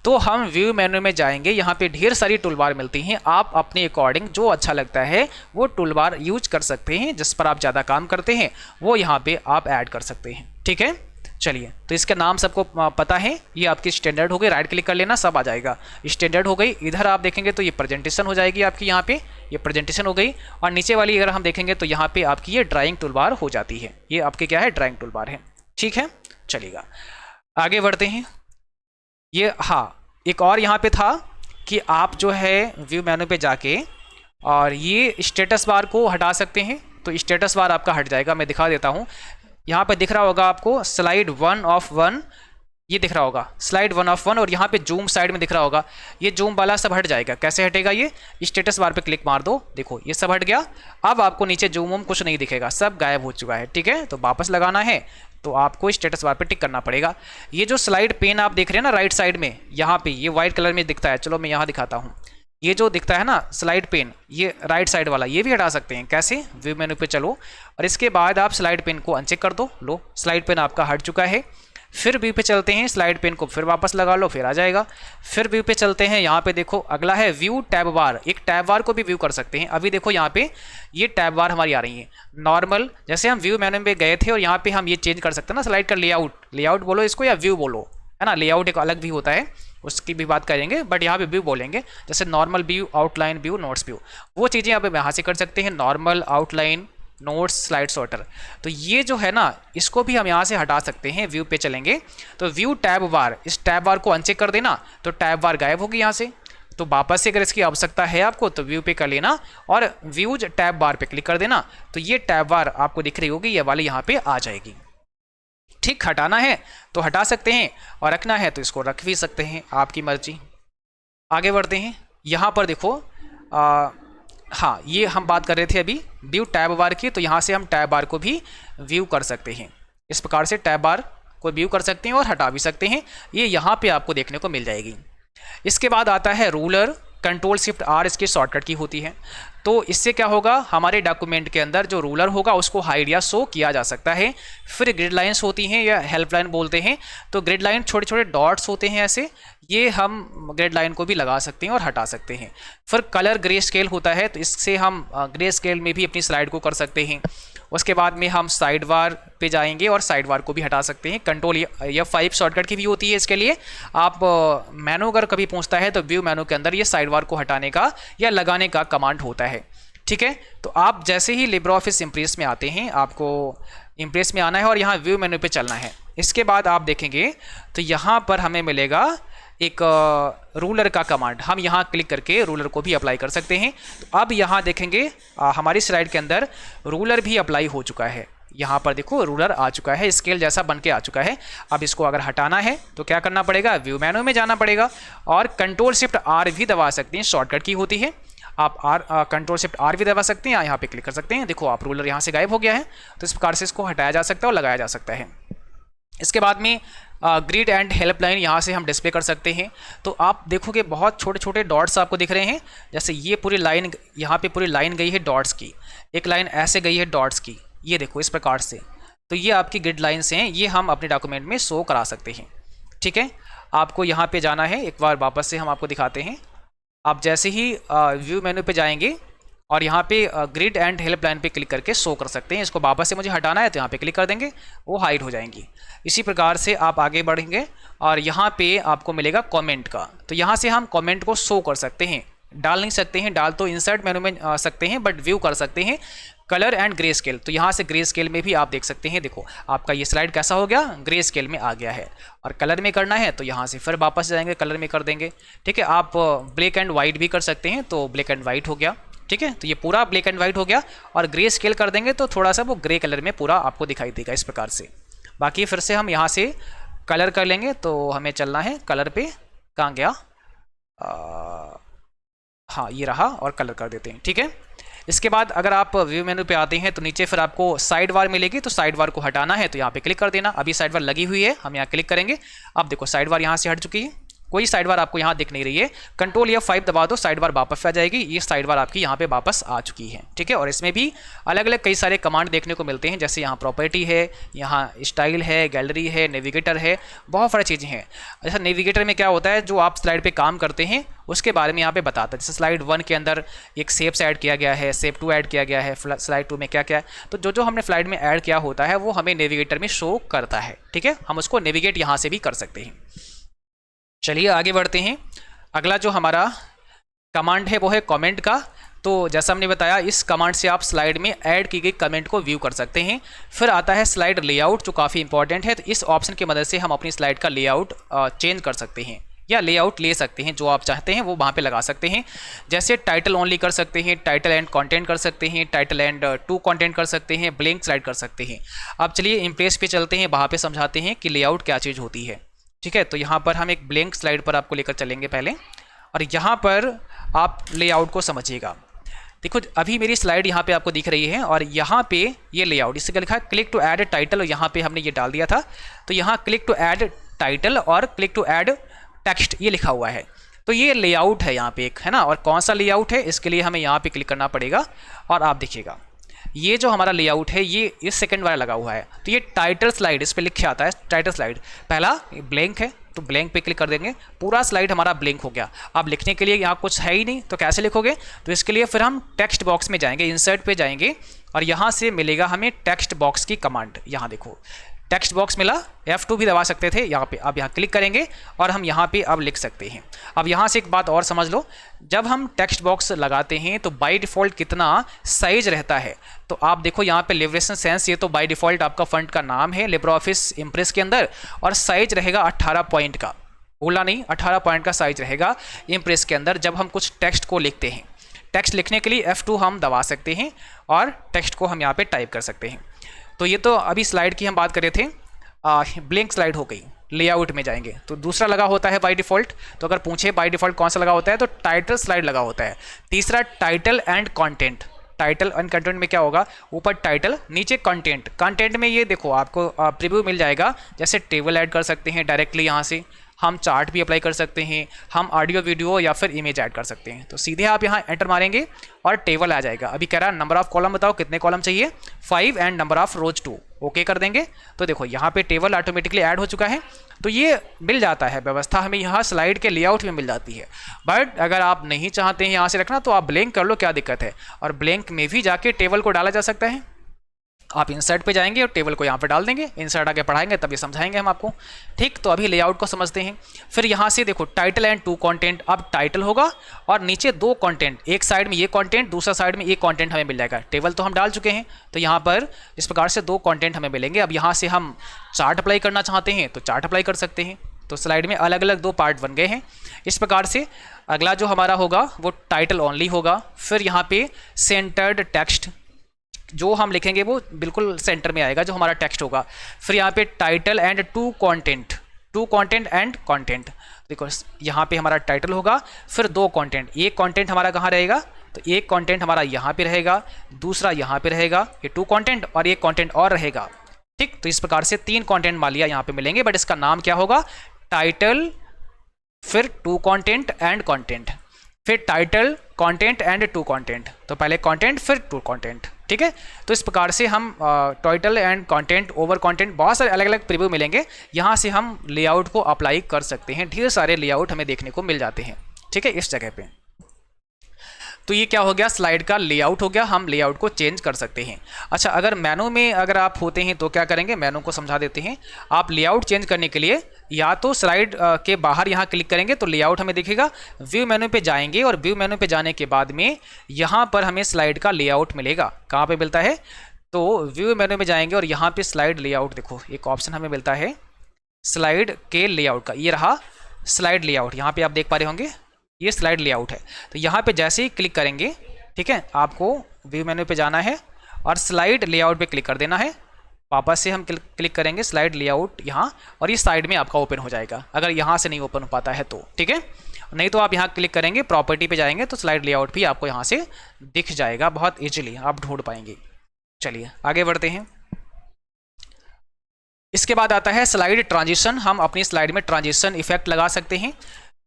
तो हम व्यू मेनू में जाएंगे, यहाँ पे ढेर सारी टूल बार मिलती हैं, आप अपने अकॉर्डिंग जो अच्छा लगता है वो टूल बार यूज कर सकते हैं। जिस पर आप ज़्यादा काम करते हैं वो यहाँ पे आप ऐड कर सकते हैं। ठीक है, चलिए, तो इसका नाम सबको पता है, ये आपकी स्टैंडर्ड हो गई, राइट क्लिक कर लेना, सब आ जाएगा। स्टैंडर्ड हो गई, इधर आप देखेंगे तो ये प्रेजेंटेशन हो जाएगी आपकी, यहाँ पे ये प्रेजेंटेशन हो गई। और नीचे वाली अगर हम देखेंगे तो यहाँ पे आपकी ये ड्राइंग टूल बार हो जाती है। ये आपके क्या है, ड्राइंग टूल बार है। ठीक है, चलिएगा आगे बढ़ते हैं। ये हाँ, एक और यहाँ पे था कि आप जो है व्यू मेनू पे जाके और ये स्टेटस बार को हटा सकते हैं। तो स्टेटस बार आपका हट जाएगा, मैं दिखा देता हूँ। यहाँ पे दिख रहा होगा आपको स्लाइड 1 ऑफ 1, ये दिख रहा होगा स्लाइड 1 ऑफ 1, और यहाँ पे जूम साइड में दिख रहा होगा, ये जूम वाला सब हट जाएगा। कैसे हटेगा, ये स्टेटस बार पे क्लिक मार दो, देखो ये सब हट गया। अब आपको नीचे जूम वूम कुछ नहीं दिखेगा, सब गायब हो चुका है। ठीक है, तो वापस लगाना है तो आपको स्टेटस बार पे टिक करना पड़ेगा। ये जो स्लाइड पेन आप देख रहे हैं ना राइट साइड में, यहाँ पे ये व्हाइट कलर में दिखता है, चलो मैं यहाँ दिखाता हूँ। ये जो दिखता है ना स्लाइड पेन, ये राइट साइड वाला, ये भी हटा सकते हैं। कैसे, व्यू मेनू पे चलो और इसके बाद आप स्लाइड पेन को अनचेक कर दो, लो स्लाइड पेन आपका हट चुका है। फिर व्यू पे चलते हैं, स्लाइड पेन को फिर वापस लगा लो, फिर आ जाएगा। फिर व्यू पे चलते हैं, यहाँ पे देखो अगला है व्यू टैब बार, एक टैब बार को भी व्यू कर सकते हैं। अभी देखो यहाँ पे ये टैब बार हमारी आ रही है नॉर्मल, जैसे हम व्यू मेनू में गए थे और यहाँ पे हम ये चेंज कर सकते हैं ना, स्लाइड का लेआउट बोलो इसको या व्यू बोलो, है ना। लेआउट एक अलग भी होता है, उसकी भी बात करेंगे, बट यहाँ पे व्यू बोलेंगे। जैसे normal view, outline view, notes view, वो चीज़ें आप यहाँ से कर सकते हैं। Normal, outline, notes, slide sorter, तो ये जो है ना इसको भी हम यहाँ से हटा सकते हैं। व्यू पे चलेंगे तो व्यू टैब बार, इस टैब बार को अनचेक कर देना तो टैब बार गायब होगी यहाँ से। तो वापस से अगर इसकी आवश्यकता है आपको तो व्यू पे कर लेना और व्यूज टैब बार पे क्लिक कर देना, तो ये टैब बार आपको दिख रही होगी, ये वाली यहाँ पे आ जाएगी। ठीक, हटाना है तो हटा सकते हैं और रखना है तो इसको रख भी सकते हैं, आपकी मर्जी। आगे बढ़ते हैं, यहाँ पर देखो हाँ, ये हम बात कर रहे थे अभी व्यू टैब बार की, तो यहाँ से हम टैब बार को भी व्यू कर सकते हैं। इस प्रकार से टैब बार को व्यू कर सकते हैं और हटा भी सकते हैं, ये यहाँ पे आपको देखने को मिल जाएगी। इसके बाद आता है रूलर, कंट्रोल शिफ्ट आर इसकी शॉर्टकट की होती है। तो इससे क्या होगा, हमारे डॉक्यूमेंट के अंदर जो रूलर होगा उसको हाइड या शो किया जा सकता है। फिर ग्रिड लाइंस होती हैं या हेल्प लाइन बोलते हैं, तो ग्रिड लाइन छोटे छोटे डॉट्स होते हैं ऐसे, ये हम ग्रिड लाइन को भी लगा सकते हैं और हटा सकते हैं। फिर कलर ग्रे स्केल होता है, तो इससे हम ग्रे स्केल में भी अपनी स्लाइड को कर सकते हैं। उसके बाद में हम साइड बार पे जाएंगे और साइड बार को भी हटा सकते हैं। कंट्रोल F5 शॉर्टकट की भी होती है इसके लिए। आप मेनू अगर कभी पूछता है तो व्यू मेनू के अंदर ये साइड बार को हटाने का या लगाने का कमांड होता है। ठीक है, तो आप जैसे ही लिब्रे ऑफिस इम्प्रेस में आते हैं, आपको इम्प्रेस में आना है और यहाँ व्यू मेनू पे चलना है। इसके बाद आप देखेंगे तो यहाँ पर हमें मिलेगा एक रूलर का कमांड, हम यहाँ क्लिक करके रूलर को भी अप्लाई कर सकते हैं। तो अब यहाँ देखेंगे हमारी स्लाइड के अंदर रूलर भी अप्लाई हो चुका है। यहाँ पर देखो रूलर आ चुका है, स्केल जैसा बन के आ चुका है। अब इसको अगर हटाना है तो क्या करना पड़ेगा, व्यू मेनू में जाना पड़ेगा और कंट्रोल शिफ्ट आर भी दबा सकते हैं, शॉर्टकट की होती है। आप कंट्रोल शिफ्ट आर भी दबा सकते हैं, यहाँ पे क्लिक कर सकते हैं। देखो आप रूलर यहाँ से गायब हो गया है, तो इस प्रकार से इसको हटाया जा सकता है और लगाया जा सकता है। इसके बाद में ग्रिड एंड हेल्पलाइन यहाँ से हम डिस्प्ले कर सकते हैं। तो आप देखोगे बहुत छोटे छोटे डॉट्स आपको दिख रहे हैं, जैसे ये पूरी लाइन, यहाँ पे पूरी लाइन गई है डॉट्स की, एक लाइन ऐसे गई है डॉट्स की, ये देखो इस प्रकार से। तो ये आपकी ग्रिड लाइन्स हैं, ये हम अपने डॉक्यूमेंट में शो करा सकते हैं। ठीक है, आपको यहाँ पे जाना है, एक बार वापस से हम आपको दिखाते हैं। आप जैसे ही व्यू मेनू पे जाएंगे और यहाँ पे ग्रिड एंड हेल्पलाइन पे क्लिक करके शो कर सकते हैं। इसको वापस से मुझे हटाना है तो यहाँ पे क्लिक कर देंगे, वो हाइड हो जाएंगी। इसी प्रकार से आप आगे बढ़ेंगे और यहाँ पे आपको मिलेगा कमेंट का, तो यहाँ से हम कमेंट को शो कर सकते हैं, डाल नहीं सकते हैं, डाल तो इंसर्ट मेनू में सकते हैं बट व्यू कर सकते हैं। कलर एंड ग्रे स्केल, तो यहाँ से ग्रे स्केल में भी आप देख सकते हैं, देखो आपका ये स्लाइड कैसा हो गया, ग्रे स्केल में आ गया है। और कलर में करना है तो यहाँ से फिर वापस जाएंगे, कलर में कर देंगे। ठीक है, आप ब्लैक एंड वाइट भी कर सकते हैं, तो ब्लैक एंड वाइट हो गया। ठीक है, तो ये पूरा ब्लैक एंड वाइट हो गया। और ग्रे स्केल कर देंगे तो थोड़ा सा वो ग्रे कलर में पूरा आपको दिखाई देगा इस प्रकार से। बाकी फिर से हम यहाँ से कलर कर लेंगे, तो हमें चलना है कलर पे, कहाँ गया, हाँ ये रहा, और कलर कर देते हैं। ठीक है, इसके बाद अगर आप व्यू मेनू पे आते हैं तो नीचे फिर आपको साइड बार मिलेगी, तो साइड बार को हटाना है तो यहाँ पे क्लिक कर देना। अभी साइड बार लगी हुई है, हम यहाँ क्लिक करेंगे। अब देखो साइड बार यहाँ से हट चुकी है, कोई साइड बार आपको यहाँ दिख नहीं रही है। कंट्रोल F5 दबा दो, साइड बार वापस आ जाएगी। ये साइड बार आपकी यहाँ पे वापस आ चुकी है। ठीक है, और इसमें भी अलग अलग कई सारे कमांड देखने को मिलते हैं, जैसे यहाँ प्रॉपर्टी है, यहाँ स्टाइल है, गैलरी है, नेविगेटर है, बहुत सारी चीज़ें हैं। अच्छा, नेविगेटर में क्या होता है, जो आप स्लाइड पे काम करते हैं उसके बारे में यहाँ पे बताता है। जैसे स्लाइड 1 के अंदर एक शेप्स ऐड किया गया है, शेप 2 ऐड किया गया है, स्लाइड 2 में क्या क्या है, तो जो जो हमने स्लाइड में ऐड किया होता है वो हमें नेविगेटर में शो करता है। ठीक है, हम उसको नेविगेट यहाँ से भी कर सकते हैं। चलिए आगे बढ़ते हैं। अगला जो हमारा कमांड है वो है कमेंट का। तो जैसा हमने बताया, इस कमांड से आप स्लाइड में ऐड की गई कमेंट को व्यू कर सकते हैं। फिर आता है स्लाइड लेआउट, जो काफ़ी इंपॉर्टेंट है। तो इस ऑप्शन की मदद से हम अपनी स्लाइड का लेआउट चेंज कर सकते हैं या लेआउट ले सकते हैं, जो आप चाहते हैं वो वहाँ पे लगा सकते हैं। जैसे टाइटल ओनली कर सकते हैं, टाइटल एंड कंटेंट कर सकते हैं, टाइटल एंड टू कंटेंट कर सकते हैं, ब्लैंक स्लाइड कर सकते हैं। अब चलिए इम्प्रेस पे चलते हैं, वहाँ पे समझाते हैं कि लेआउट क्या चीज़ होती है। ठीक है, तो यहाँ पर हम एक ब्लैंक स्लाइड पर आपको लेकर चलेंगे पहले, और यहाँ पर आप लेआउट को समझिएगा। देखो अभी मेरी स्लाइड यहाँ पे आपको दिख रही है, और यहाँ पे ये लेआउट, इससे क्या लिखा है, क्लिक टू ऐड टाइटल, और यहाँ पे हमने ये डाल दिया था। तो यहाँ क्लिक टू ऐड टाइटल और क्लिक टू ऐड टेक्स्ट ये लिखा हुआ है। तो ये लेआउट है यहाँ पे एक, है ना। और कौन सा लेआउट है, इसके लिए हमें यहाँ पे क्लिक करना पड़ेगा, और आप देखिएगा ये जो हमारा लेआउट है ये इस सेकंड वाला लगा हुआ है। तो ये टाइटल स्लाइड, इस पे लिखे आता है टाइटल स्लाइड। पहला ब्लैंक है, तो ब्लैंक पे क्लिक कर देंगे, पूरा स्लाइड हमारा ब्लैंक हो गया। अब लिखने के लिए यहाँ कुछ है ही नहीं, तो कैसे लिखोगे, तो इसके लिए फिर हम टेक्स्ट बॉक्स में जाएंगे, इंसर्ट पे जाएंगे, और यहाँ से मिलेगा हमें टेक्स्ट बॉक्स की कमांड। यहाँ देखो टेक्स्ट बॉक्स मिला, F2 भी दबा सकते थे यहाँ पे। अब यहाँ क्लिक करेंगे और हम यहाँ पे अब लिख सकते हैं। अब यहाँ से एक बात और समझ लो, जब हम टेक्स्ट बॉक्स लगाते हैं तो बाय डिफ़ॉल्ट कितना साइज रहता है, तो आप देखो यहाँ पे लिबरेशन सेंस, ये तो बाय डिफ़ॉल्ट आपका फंड का नाम है लिब्रे ऑफिस इम्प्रेस के अंदर, और साइज रहेगा 18 पॉइंट का, भूलना नहीं, 18 पॉइंट का साइज रहेगा इम्प्रेस के अंदर। जब हम कुछ टेक्स्ट को लिखते हैं, टेक्स्ट लिखने के लिए F2 हम दबा सकते हैं और टेक्स्ट को हम यहाँ पे टाइप कर सकते हैं। तो ये तो अभी स्लाइड की हम बात कर रहे थे, ब्लैंक स्लाइड हो गई। लेआउट में जाएंगे तो दूसरा लगा होता है बाय डिफ़ॉल्ट, तो अगर पूछे बाय डिफ़ॉल्ट कौन सा लगा होता है, तो टाइटल स्लाइड लगा होता है। तीसरा title and content, title and content में क्या होगा, ऊपर टाइटल नीचे कंटेंट। कंटेंट में ये देखो आपको प्रीव्यू मिल जाएगा, जैसे टेबल ऐड कर सकते हैं डायरेक्टली यहाँ से, हम चार्ट भी अप्लाई कर सकते हैं, हम ऑडियो वीडियो या फिर इमेज ऐड कर सकते हैं। तो सीधे आप यहाँ एंटर मारेंगे और टेबल आ जाएगा। अभी कह रहा है नंबर ऑफ कॉलम बताओ कितने कॉलम चाहिए, 5 and number of rose 2, okay कर देंगे। तो देखो यहाँ पे टेबल ऑटोमेटिकली ऐड हो चुका है। तो ये मिल जाता है व्यवस्था, हमें यहाँ स्लाइड के लेआउट में मिल जाती है। बट अगर आप नहीं चाहते हैं यहाँ से रखना, तो आप ब्लैंक कर लो, क्या दिक्कत है। और ब्लैंक में भी जाके टेबल को डाला जा सकता है। आप इंसर्ट पे जाएंगे और टेबल को यहाँ पे डाल देंगे, इंसर्ट आगे पढ़ाएंगे तब ये समझाएंगे हम आपको। ठीक, तो अभी लेआउट को समझते हैं। फिर यहाँ से देखो टाइटल एंड टू कंटेंट, अब टाइटल होगा और नीचे दो कंटेंट, एक साइड में ये कंटेंट, दूसरा साइड में ये कंटेंट हमें मिल जाएगा। टेबल तो हम डाल चुके हैं, तो यहाँ पर इस प्रकार से दो कंटेंट हमें मिलेंगे। अब यहाँ से हम चार्ट अप्लाई करना चाहते हैं तो चार्ट अप्लाई कर सकते हैं। तो स्लाइड में अलग अलग दो पार्ट बन गए हैं इस प्रकार से। अगला जो हमारा होगा वो टाइटल ओनली होगा। फिर यहाँ पे सेंटर्ड टेक्स्ट, जो हम लिखेंगे वो बिल्कुल सेंटर में आएगा जो हमारा टेक्स्ट होगा। फिर यहाँ पे title and two content, two content and content, देखो यहाँ पे हमारा टाइटल होगा, फिर दो कंटेंट, एक कंटेंट हमारा कहाँ रहेगा, तो एक कंटेंट हमारा यहाँ पे रहेगा, दूसरा यहाँ पे रहेगा, ये टू कंटेंट और एक कंटेंट और रहेगा। ठीक, तो इस प्रकार से तीन कंटेंट मालिया यहाँ पे मिलेंगे, बट इसका नाम क्या होगा, टाइटल, फिर टू कंटेंट एंड कंटेंट, फिर title content and two content. तो पहले कंटेंट फिर टू कंटेंट। ठीक है, तो इस प्रकार से हम title and content, over content, बहुत सारे अलग अलग प्रीव्यू मिलेंगे। यहाँ से हम लेआउट को अप्लाई कर सकते हैं। ढेर सारे लेआउट हमें देखने को मिल जाते हैं। ठीक है, इस जगह पे। तो ये क्या हो गया, स्लाइड का लेआउट हो गया, हम लेआउट को चेंज कर सकते हैं। अच्छा, अगर मेनू में अगर आप होते हैं तो क्या करेंगे, मेनू को समझा देते हैं। आप लेआउट चेंज करने के लिए या तो स्लाइड के बाहर यहाँ क्लिक करेंगे तो लेआउट हमें दिखेगा, व्यू मेनू पे जाएंगे और व्यू मेनू पे जाने के बाद में यहाँ पर हमें स्लाइड का लेआउट मिलेगा। कहाँ पे मिलता है, तो व्यू मेनू में जाएंगे और यहाँ पे स्लाइड लेआउट, देखो एक ऑप्शन हमें मिलता है स्लाइड के लेआउट का, ये रहा स्लाइड लेआउट। यहाँ पे आप देख पा रहे होंगे ये स्लाइड लेआउट है। तो यहाँ पे जैसे ही क्लिक करेंगे, ठीक है, आपको व्यू मेनू पे जाना है और स्लाइड लेआउट पे क्लिक कर देना है। वापस से हम क्लिक करेंगे स्लाइड लेआउट यहाँ, और ये साइड में आपका ओपन हो जाएगा, अगर यहाँ से नहीं ओपन हो पाता है तो, ठीक है। नहीं तो आप यहाँ क्लिक करेंगे, प्रॉपर्टी पे जाएंगे तो स्लाइड लेआउट भी आपको यहाँ से दिख जाएगा, बहुत ईजिली आप ढूंढ पाएंगे। चलिए आगे बढ़ते हैं। इसके बाद आता है स्लाइड ट्रांजिशन। हम अपनी स्लाइड में ट्रांजिशन इफेक्ट लगा सकते हैं।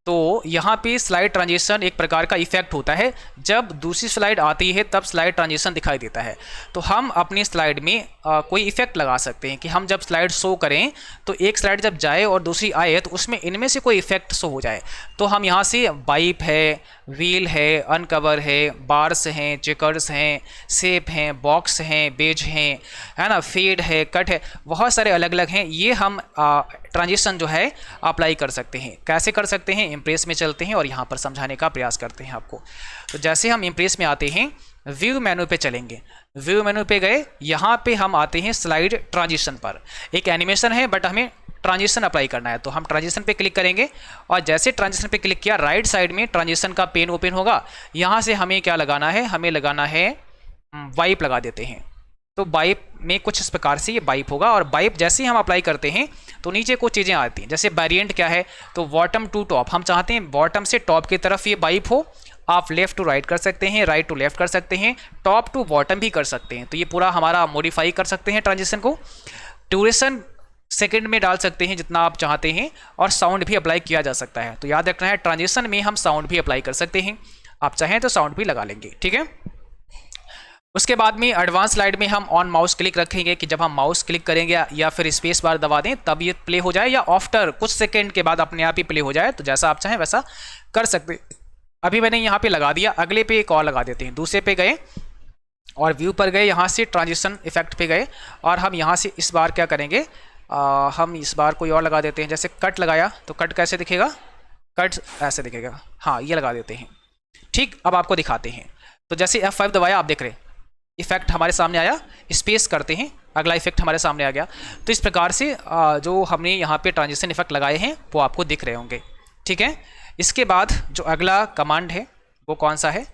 तो यहाँ पे स्लाइड ट्रांजिशन एक प्रकार का इफेक्ट होता है, जब दूसरी स्लाइड आती है तब स्लाइड ट्रांजिशन दिखाई देता है। तो हम अपनी स्लाइड में कोई इफेक्ट लगा सकते हैं कि हम जब स्लाइड शो करें तो एक स्लाइड जब जाए और दूसरी आए तो उसमें इनमें से कोई इफेक्ट शो हो जाए। तो हम यहाँ से वाइप है, व्हील है, अनकवर है, बार्स हैं, चेकर्स हैं, शेप हैं, बॉक्स हैं, बेज हैं, है ना, फेड है, कट है, बहुत सारे अलग अलग हैं। ये हम ट्रांजिशन जो है अप्लाई कर सकते हैं। कैसे कर सकते हैं, इम्प्रेस में चलते हैं और यहाँ पर समझाने का प्रयास करते हैं आपको। तो जैसे हम इम्प्रेस में आते हैं, व्यू मेनू पे चलेंगे, व्यू मेनू पे गए, यहाँ पे हम आते हैं स्लाइड ट्रांजिशन पर। एक एनिमेशन है बट हमें ट्रांजिशन अप्लाई करना है, तो हम ट्रांजिशन पे क्लिक करेंगे और जैसे ट्रांजिशन पे क्लिक किया, राइट साइड में ट्रांजिशन का पेन ओपन होगा। यहाँ से हमें क्या लगाना है, हमें लगाना है वाइप लगा देते हैं। तो वाइप में कुछ इस प्रकार से ये वाइप होगा, और वाइप जैसे ही हम अप्लाई करते हैं तो नीचे कुछ चीज़ें आती हैं। जैसे वेरिएंट क्या है, तो बॉटम टू टॉप, हम चाहते हैं बॉटम से टॉप की तरफ ये वाइप हो। आप लेफ्ट टू राइट कर सकते हैं, राइट टू लेफ्ट कर सकते हैं, टॉप टू बॉटम भी कर सकते हैं। तो ये पूरा हमारा मॉडिफाई कर सकते हैं ट्रांजिशन को। ड्यूरेशन सेकंड में डाल सकते हैं जितना आप चाहते हैं, और साउंड भी अप्लाई किया जा सकता है। तो याद रखना है ट्रांजिशन में हम साउंड भी अप्लाई कर सकते हैं, आप चाहें तो साउंड भी लगा लेंगे, ठीक है। उसके बाद में एडवांस स्लाइड में हम ऑन माउस क्लिक रखेंगे कि जब हम माउस क्लिक करेंगे या फिर स्पेस बार दबा दें तब ये प्ले हो जाए, या आफ्टर कुछ सेकंड के बाद अपने आप ही प्ले हो जाए। तो जैसा आप चाहें वैसा कर सकते। अभी मैंने यहाँ पे लगा दिया, अगले पे एक और लगा देते हैं। दूसरे पे गए और व्यू पर गए, यहाँ से ट्रांजिशन इफेक्ट पे गए और हम यहाँ से इस बार क्या करेंगे, हम इस बार कोई और लगा देते हैं। जैसे कट लगाया तो कट कैसे दिखेगा, कट ऐसे दिखेगा, हाँ ये लगा देते हैं, ठीक। अब आपको दिखाते हैं। तो जैसे F5 दबाया, आप देख रहे हैं इफेक्ट हमारे सामने आया, स्पेस करते हैं, अगला इफेक्ट हमारे सामने आ गया। तो इस प्रकार से जो हमने यहाँ पे ट्रांजिशन इफेक्ट लगाए हैं वो आपको दिख रहे होंगे, ठीक है। इसके बाद जो अगला कमांड है वो कौन सा है,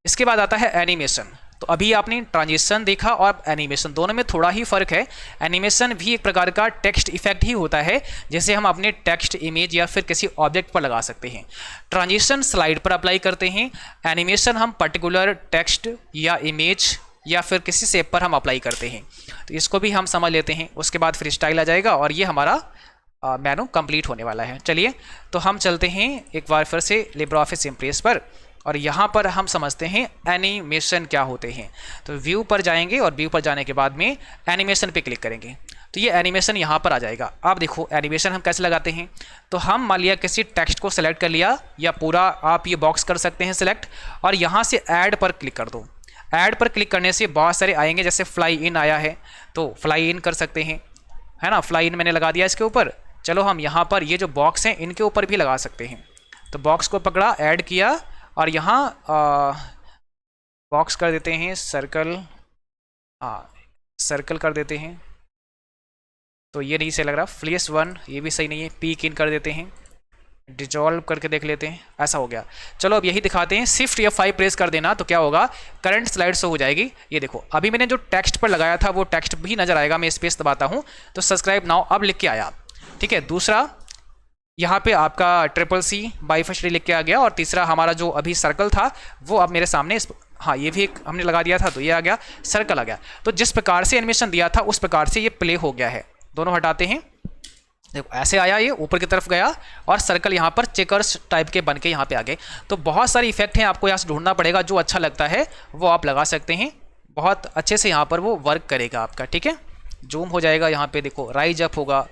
इसके बाद आता है एनिमेशन। तो अभी आपने ट्रांजिशन देखा और एनिमेशन, दोनों में थोड़ा ही फर्क है। एनिमेशन भी एक प्रकार का टेक्स्ट इफेक्ट ही होता है, जैसे हम अपने टेक्स्ट, इमेज या फिर किसी ऑब्जेक्ट पर लगा सकते हैं। ट्रांजिशन स्लाइड पर अप्लाई करते हैं, एनिमेशन हम पर्टिकुलर टेक्स्ट या इमेज या फिर किसी शेप पर हम अप्लाई करते हैं। तो इसको भी हम समझ लेते हैं, उसके बाद फ्री स्टाइल आ जाएगा और ये हमारा मेनू कंप्लीट होने वाला है। चलिए तो हम चलते हैं एक बार फिर से लिब्रे ऑफिस इम्प्रेस पर, और यहाँ पर हम समझते हैं एनिमेशन क्या होते हैं। तो व्यू पर जाएंगे और व्यू पर जाने के बाद में एनिमेशन पे क्लिक करेंगे तो ये एनिमेशन यहाँ पर आ जाएगा। अब देखो एनिमेशन हम कैसे लगाते हैं। तो हम मान लिया किसी टेक्स्ट को सेलेक्ट कर लिया, या पूरा आप ये बॉक्स कर सकते हैं सिलेक्ट, और यहाँ से ऐड पर क्लिक कर दो। ऐड पर क्लिक करने से बहुत सारे आएंगे, जैसे फ्लाई इन आया है तो फ्लाई इन कर सकते हैं, है ना। फ्लाई इन मैंने लगा दिया इसके ऊपर। चलो हम यहाँ पर ये जो बॉक्स हैं इनके ऊपर भी लगा सकते हैं। तो बॉक्स को पकड़ा, ऐड किया और यहाँ बॉक्स कर देते हैं सर्कल, सर्कल कर देते हैं। तो ये नहीं सही लग रहा, फ्लेश 1 ये भी सही नहीं है, पीक इन कर देते हैं, डिजॉल्व करके देख लेते हैं, ऐसा हो गया। चलो अब यही दिखाते हैं, शिफ्ट F5 प्रेस कर देना तो क्या होगा, करंट स्लाइड शो हो जाएगी। ये देखो अभी मैंने जो टेक्स्ट पर लगाया था वो टेक्स्ट भी नजर आएगा। मैं स्पेस दबाता हूँ तो सब्सक्राइब नाउ अब लिख के आया, ठीक है। दूसरा यहाँ पे आपका CCC बाई फर्स्ट लिख के आ गया, और तीसरा हमारा जो अभी सर्कल था वो अब मेरे सामने हाँ ये भी एक हमने लगा दिया था तो ये आ गया, सर्कल आ गया। तो जिस प्रकार से एनिमेशन दिया था उस प्रकार से ये प्ले हो गया है। दोनों हटाते हैं, देखो ऐसे आया, ये ऊपर की तरफ गया और सर्कल यहाँ पर चेकर्स टाइप के बन के यहाँ पे आ गए। तो बहुत सारे इफेक्ट हैं, आपको यहाँ से ढूंढना पड़ेगा, जो अच्छा लगता है वो आप लगा सकते हैं। बहुत अच्छे से यहाँ पर वो वर्क करेगा आपका, ठीक है। जूम हो जाएगा, यहाँ पे देखो राइज अप होगा,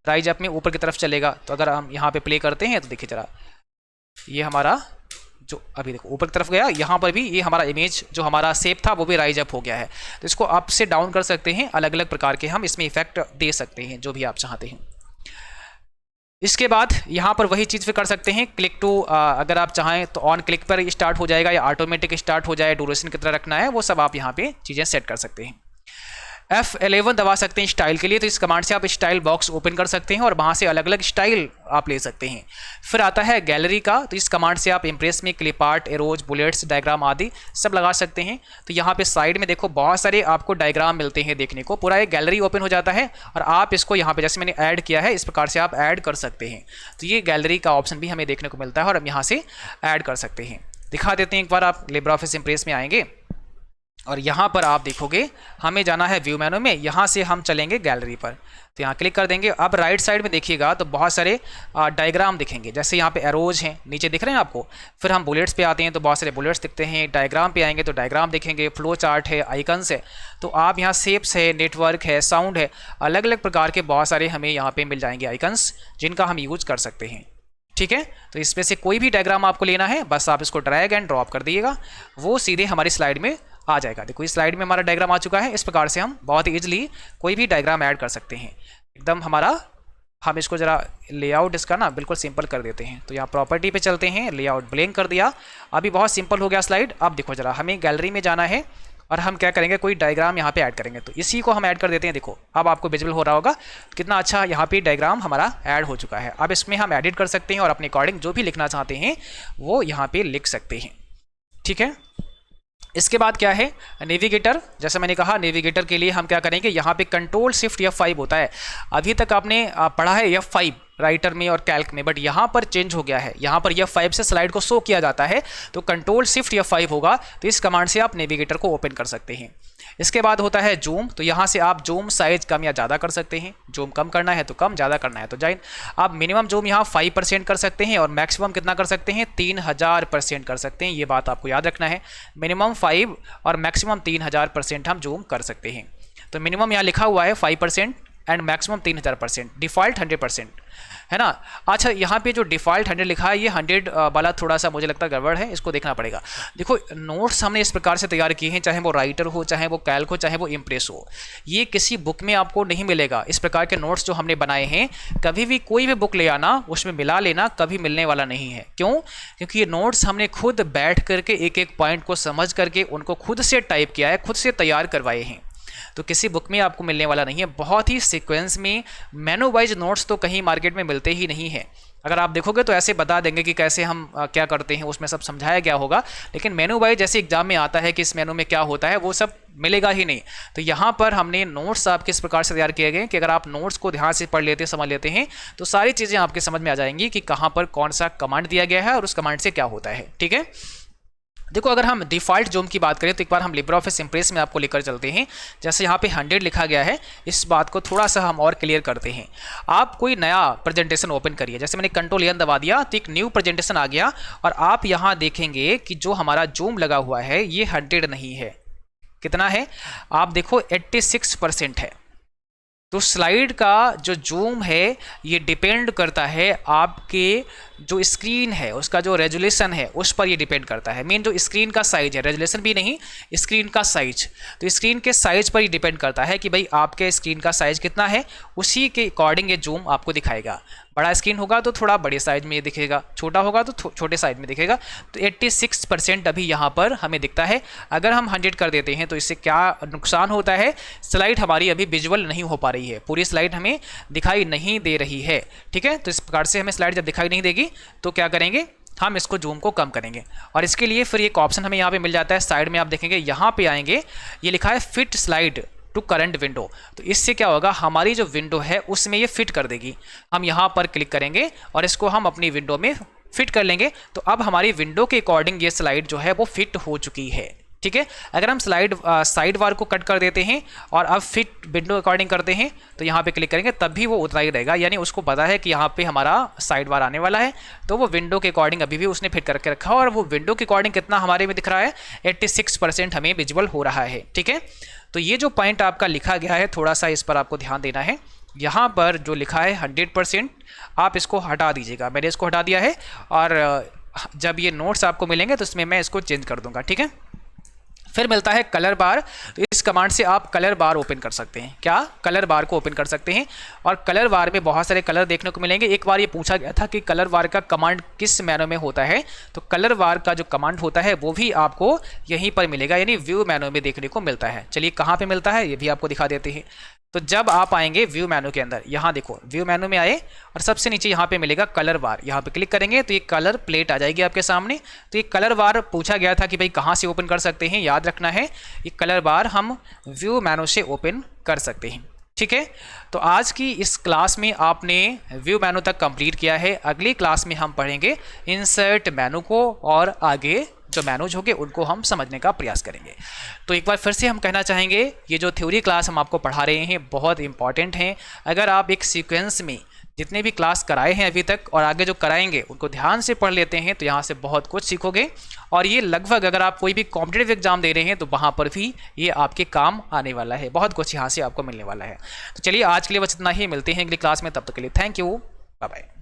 राइज अप में ऊपर की तरफ चलेगा। तो अगर हम यहाँ पे प्ले करते हैं तो देखिए जरा, ये हमारा जो अभी देखो ऊपर की तरफ गया, यहाँ पर भी ये हमारा इमेज जो हमारा शेप था वो भी राइज अप हो गया है। तो इसको अप से डाउन कर सकते हैं, अलग अलग प्रकार के हम इसमें इफेक्ट दे सकते हैं जो भी आप चाहते हैं। इसके बाद यहाँ पर वही चीज़ फिर कर सकते हैं, क्लिक टू, अगर आप चाहें तो ऑन क्लिक पर स्टार्ट हो जाएगा या ऑटोमेटिक स्टार्ट हो जाए, ड्यूरेशन कितना रखना है वो सब आप यहाँ पे चीज़ें सेट कर सकते हैं। F11 दबा सकते हैं स्टाइल के लिए, तो इस कमांड से आप स्टाइल बॉक्स ओपन कर सकते हैं और वहाँ से अलग अलग स्टाइल आप ले सकते हैं। फिर आता है गैलरी का, तो इस कमांड से आप इम्प्रेस में clip art, arrows, bullets, diagram आदि सब लगा सकते हैं। तो यहाँ पे साइड में देखो बहुत सारे आपको डायग्राम मिलते हैं देखने को, पूरा एक गैलरी ओपन हो जाता है और आप इसको यहाँ पे जैसे मैंने ऐड किया है इस प्रकार से आप ऐड कर सकते हैं। तो ये गैलरी का ऑप्शन भी हमें देखने को मिलता है और हम यहाँ से ऐड कर सकते हैं। दिखा देते हैं एक बार, आप लिब्रे ऑफिस इम्प्रेस में आएंगे और यहाँ पर आप देखोगे हमें जाना है व्यू मेनू में, यहाँ से हम चलेंगे गैलरी पर, तो यहाँ क्लिक कर देंगे। अब राइट साइड में देखिएगा तो बहुत सारे डायग्राम दिखेंगे, जैसे यहाँ पे एरोज हैं नीचे दिख रहे हैं आपको। फिर हम बुलेट्स पे आते हैं तो बहुत सारे बुलेट्स दिखते हैं, डायग्राम पे आएंगे तो डायग्राम दिखेंगे, फ्लो चार्ट है, आइकन्स है, तो आप यहाँ शेप्स है, नेटवर्क है, साउंड है, अलग अलग प्रकार के बहुत सारे हमें यहाँ पर मिल जाएंगे आइकन्स जिनका हम यूज कर सकते हैं। ठीक है, तो इसमें से कोई भी डायग्राम आपको लेना है बस आप इसको ड्रैग एंड ड्रॉप कर दीजिएगा, वो सीधे हमारी स्लाइड में आ जाएगा। देखो इस स्लाइड में हमारा डायग्राम आ चुका है। इस प्रकार से हम बहुत ही ईजिली कोई भी डायग्राम ऐड कर सकते हैं एकदम हमारा। हम इसको ज़रा लेआउट इसका ना बिल्कुल सिंपल कर देते हैं, तो यहाँ प्रॉपर्टी पे चलते हैं, लेआउट ब्लैंक कर दिया, अभी बहुत सिंपल हो गया स्लाइड। अब देखो ज़रा हमें गैलरी में जाना है और हम क्या करेंगे, कोई डायग्राम यहाँ पे ऐड करेंगे, तो इसी को हम ऐड कर देते हैं। देखो अब आपको विजिबल हो रहा होगा कितना अच्छा यहाँ पे डायग्राम हमारा ऐड हो चुका है। अब इसमें हम एडिट कर सकते हैं और अपने अकॉर्डिंग जो भी लिखना चाहते हैं वो यहाँ पे लिख सकते हैं। ठीक है, इसके बाद क्या है, नेविगेटर। जैसे मैंने कहा नेविगेटर के लिए हम क्या करेंगे, यहाँ पे कंट्रोल शिफ्ट F5 होता है। अभी तक आपने पढ़ा है F5 राइटर में और कैल्क में, बट यहाँ पर चेंज हो गया है, यहाँ पर F5 से स्लाइड को शो किया जाता है, तो कंट्रोल शिफ्ट F5 होगा। तो इस कमांड से आप नेविगेटर को ओपन कर सकते हैं। इसके बाद होता है जूम, तो यहाँ से आप जूम साइज कम या ज़्यादा कर सकते हैं। जूम कम करना है तो कम, ज़्यादा करना है तो ज़्यादा। आप मिनिमम जूम यहाँ 5% कर सकते हैं और मैक्सिमम कितना कर सकते हैं, 3000% कर सकते हैं। ये बात आपको याद रखना है, मिनिमम 5 और मैक्सिमम 3000% हम जूम कर सकते हैं। तो मिनिमम यहाँ लिखा हुआ है 5% एंड मैक्सिमम 3000%, डिफ़ॉल्ट 100% है ना। अच्छा यहाँ पे जो डिफ़ॉल्ट 100 लिखा है, ये 100 वाला थोड़ा सा मुझे लगता है गड़बड़ है, इसको देखना पड़ेगा। देखो नोट्स हमने इस प्रकार से तैयार किए हैं, चाहे वो राइटर हो, चाहे वो कैल्क हो, चाहे वो इम्प्रेस हो, ये किसी बुक में आपको नहीं मिलेगा। इस प्रकार के नोट्स जो हमने बनाए हैं, कभी भी कोई भी बुक ले आना उसमें मिला लेना, कभी मिलने वाला नहीं है। क्यों? क्योंकि ये नोट्स हमने खुद बैठ करके एक एक पॉइंट को समझ करके उनको खुद से टाइप किया है, खुद से तैयार करवाए हैं, तो किसी बुक में आपको मिलने वाला नहीं है। बहुत ही सीक्वेंस में मेनू वाइज नोट्स तो कहीं मार्केट में मिलते ही नहीं है। अगर आप देखोगे तो ऐसे बता देंगे कि कैसे हम क्या करते हैं, उसमें सब समझाया गया होगा, लेकिन मेनू वाइज जैसे एग्जाम में आता है कि इस मेनू में क्या होता है, वो सब मिलेगा ही नहीं। तो यहाँ पर हमने नोट्स आपके इस प्रकार से तैयार किए गए कि अगर आप नोट्स को ध्यान से पढ़ लेते, समझ लेते हैं, तो सारी चीज़ें आपके समझ में आ जाएंगी कि कहाँ पर कौन सा कमांड दिया गया है और उस कमांड से क्या होता है। ठीक है, देखो अगर हम डिफ़ॉल्ट जूम की बात करें तो एक बार हम लिब्रे ऑफिस इम्प्रेस में आपको लेकर चलते हैं। जैसे यहाँ पे 100 लिखा गया है, इस बात को थोड़ा सा हम और क्लियर करते हैं। आप कोई नया प्रेजेंटेशन ओपन करिए, जैसे मैंने कंट्रोल N दबा दिया तो एक न्यू प्रेजेंटेशन आ गया और आप यहाँ देखेंगे कि जो हमारा जूम लगा हुआ है ये 100 नहीं है। कितना है आप देखो, 86% है। तो स्लाइड का जो जूम है ये डिपेंड करता है आपके जो स्क्रीन है उसका जो रेजोल्यूशन है उस पर ये डिपेंड करता है। मेन जो स्क्रीन का साइज है, रेजोल्यूशन भी नहीं, स्क्रीन का साइज, तो स्क्रीन के साइज पर ही डिपेंड करता है कि भाई आपके स्क्रीन का साइज कितना है, उसी के अकॉर्डिंग ये जूम आपको दिखाएगा। बड़ा स्क्रीन होगा तो थोड़ा बड़े साइज में ये दिखेगा, छोटा होगा तो छोटे साइज में दिखेगा। तो 86% अभी यहाँ पर हमें दिखता है। अगर हम 100 कर देते हैं तो इससे क्या नुकसान होता है, स्लाइड हमारी अभी विजुअल नहीं हो पा रही है, पूरी स्लाइड हमें दिखाई नहीं दे रही है। ठीक है, तो इस प्रकार से हमें स्लाइड जब दिखाई नहीं देगी तो क्या करेंगे, हम इसको जूम को कम करेंगे। और इसके लिए फिर एक ऑप्शन हमें यहाँ पे मिल जाता है, साइड में आप देखेंगे यहाँ पे आएंगे, ये लिखा है fit slide to current window. तो इससे क्या होगा, हमारी जो विंडो है उसमें ये फिट कर देगी। हम यहाँ पर क्लिक करेंगे और इसको हम अपनी विंडो में फिट कर लेंगे, तो अब हमारी विंडो के अकॉर्डिंग ये स्लाइड जो है वो फिट हो चुकी है। ठीक है, अगर हम साइड बार को कट कर देते हैं और अब फिट विंडो अकॉर्डिंग करते हैं तो यहाँ पे क्लिक करेंगे तब भी वो उतना ही रहेगा, यानी उसको पता है कि यहाँ पे हमारा साइड बार आने वाला है, तो वो विंडो के अकॉर्डिंग अभी भी उसने फिट करके रखा और वो विंडो के अकॉर्डिंग कितना हमारे में दिख रहा है, 86% हमें विजुअल हो रहा है। ठीक है, तो ये जो पॉइंट आपका लिखा गया है थोड़ा सा इस पर आपको ध्यान देना है। यहाँ पर जो लिखा है 100% आप इसको हटा दीजिएगा, मैंने इसको हटा दिया है और जब ये नोट्स आपको मिलेंगे तो इसमें मैं इसको चेंज कर दूंगा। ठीक है, फिर मिलता है कलर बार। तो इस इस कमांड से आप कलर बार ओपन कर सकते हैं। क्या? कलर बार को ओपन कर सकते हैं। और कलर बार में बहुत सारे कलर देखने को मिलेंगे। एक बार ये पूछा गया था कि कलर बार का कमांड किस मेनू में होता है, तो कलर बार का जो कमांड होता है वो भी आपको यहीं पर मिलेगा, यानी व्यू मेनू में देखने को मिलता है। चलिए कहाँ पे मिलता है ये भी आपको दिखा देते हैं। तो जब आप आएंगे व्यू मेनू के अंदर, यहाँ देखो व्यू मेनू में आए और सबसे नीचे यहाँ पे मिलेगा कलर बार, यहाँ पे क्लिक करेंगे तो ये कलर प्लेट आ जाएगी आपके सामने। तो ये कलर बार पूछा गया था कि भाई कहाँ से ओपन कर सकते हैं, याद रखना है ये कलर बार हम व्यू मेनू से ओपन कर सकते हैं। ठीक है, तो आज की इस क्लास में आपने व्यू मेनू तक कंप्लीट किया है। अगली क्लास में हम पढ़ेंगे इंसर्ट मेनू को और आगे जो मेनूज होंगे उनको हम समझने का प्रयास करेंगे। तो एक बार फिर से हम कहना चाहेंगे ये जो थ्योरी क्लास हम आपको पढ़ा रहे हैं बहुत इंपॉर्टेंट हैं। अगर आप एक सीक्वेंस में जितने भी क्लास कराए हैं अभी तक और आगे जो कराएंगे उनको ध्यान से पढ़ लेते हैं तो यहाँ से बहुत कुछ सीखोगे। और ये लगभग अगर आप कोई भी कॉम्पिटिटिव एग्जाम दे रहे हैं तो वहाँ पर भी ये आपके काम आने वाला है, बहुत कुछ यहाँ से आपको मिलने वाला है। तो चलिए आज के लिए बस इतना ही, मिलते हैं अगली क्लास में, तब तक के लिए थैंक यू, बाय बाय।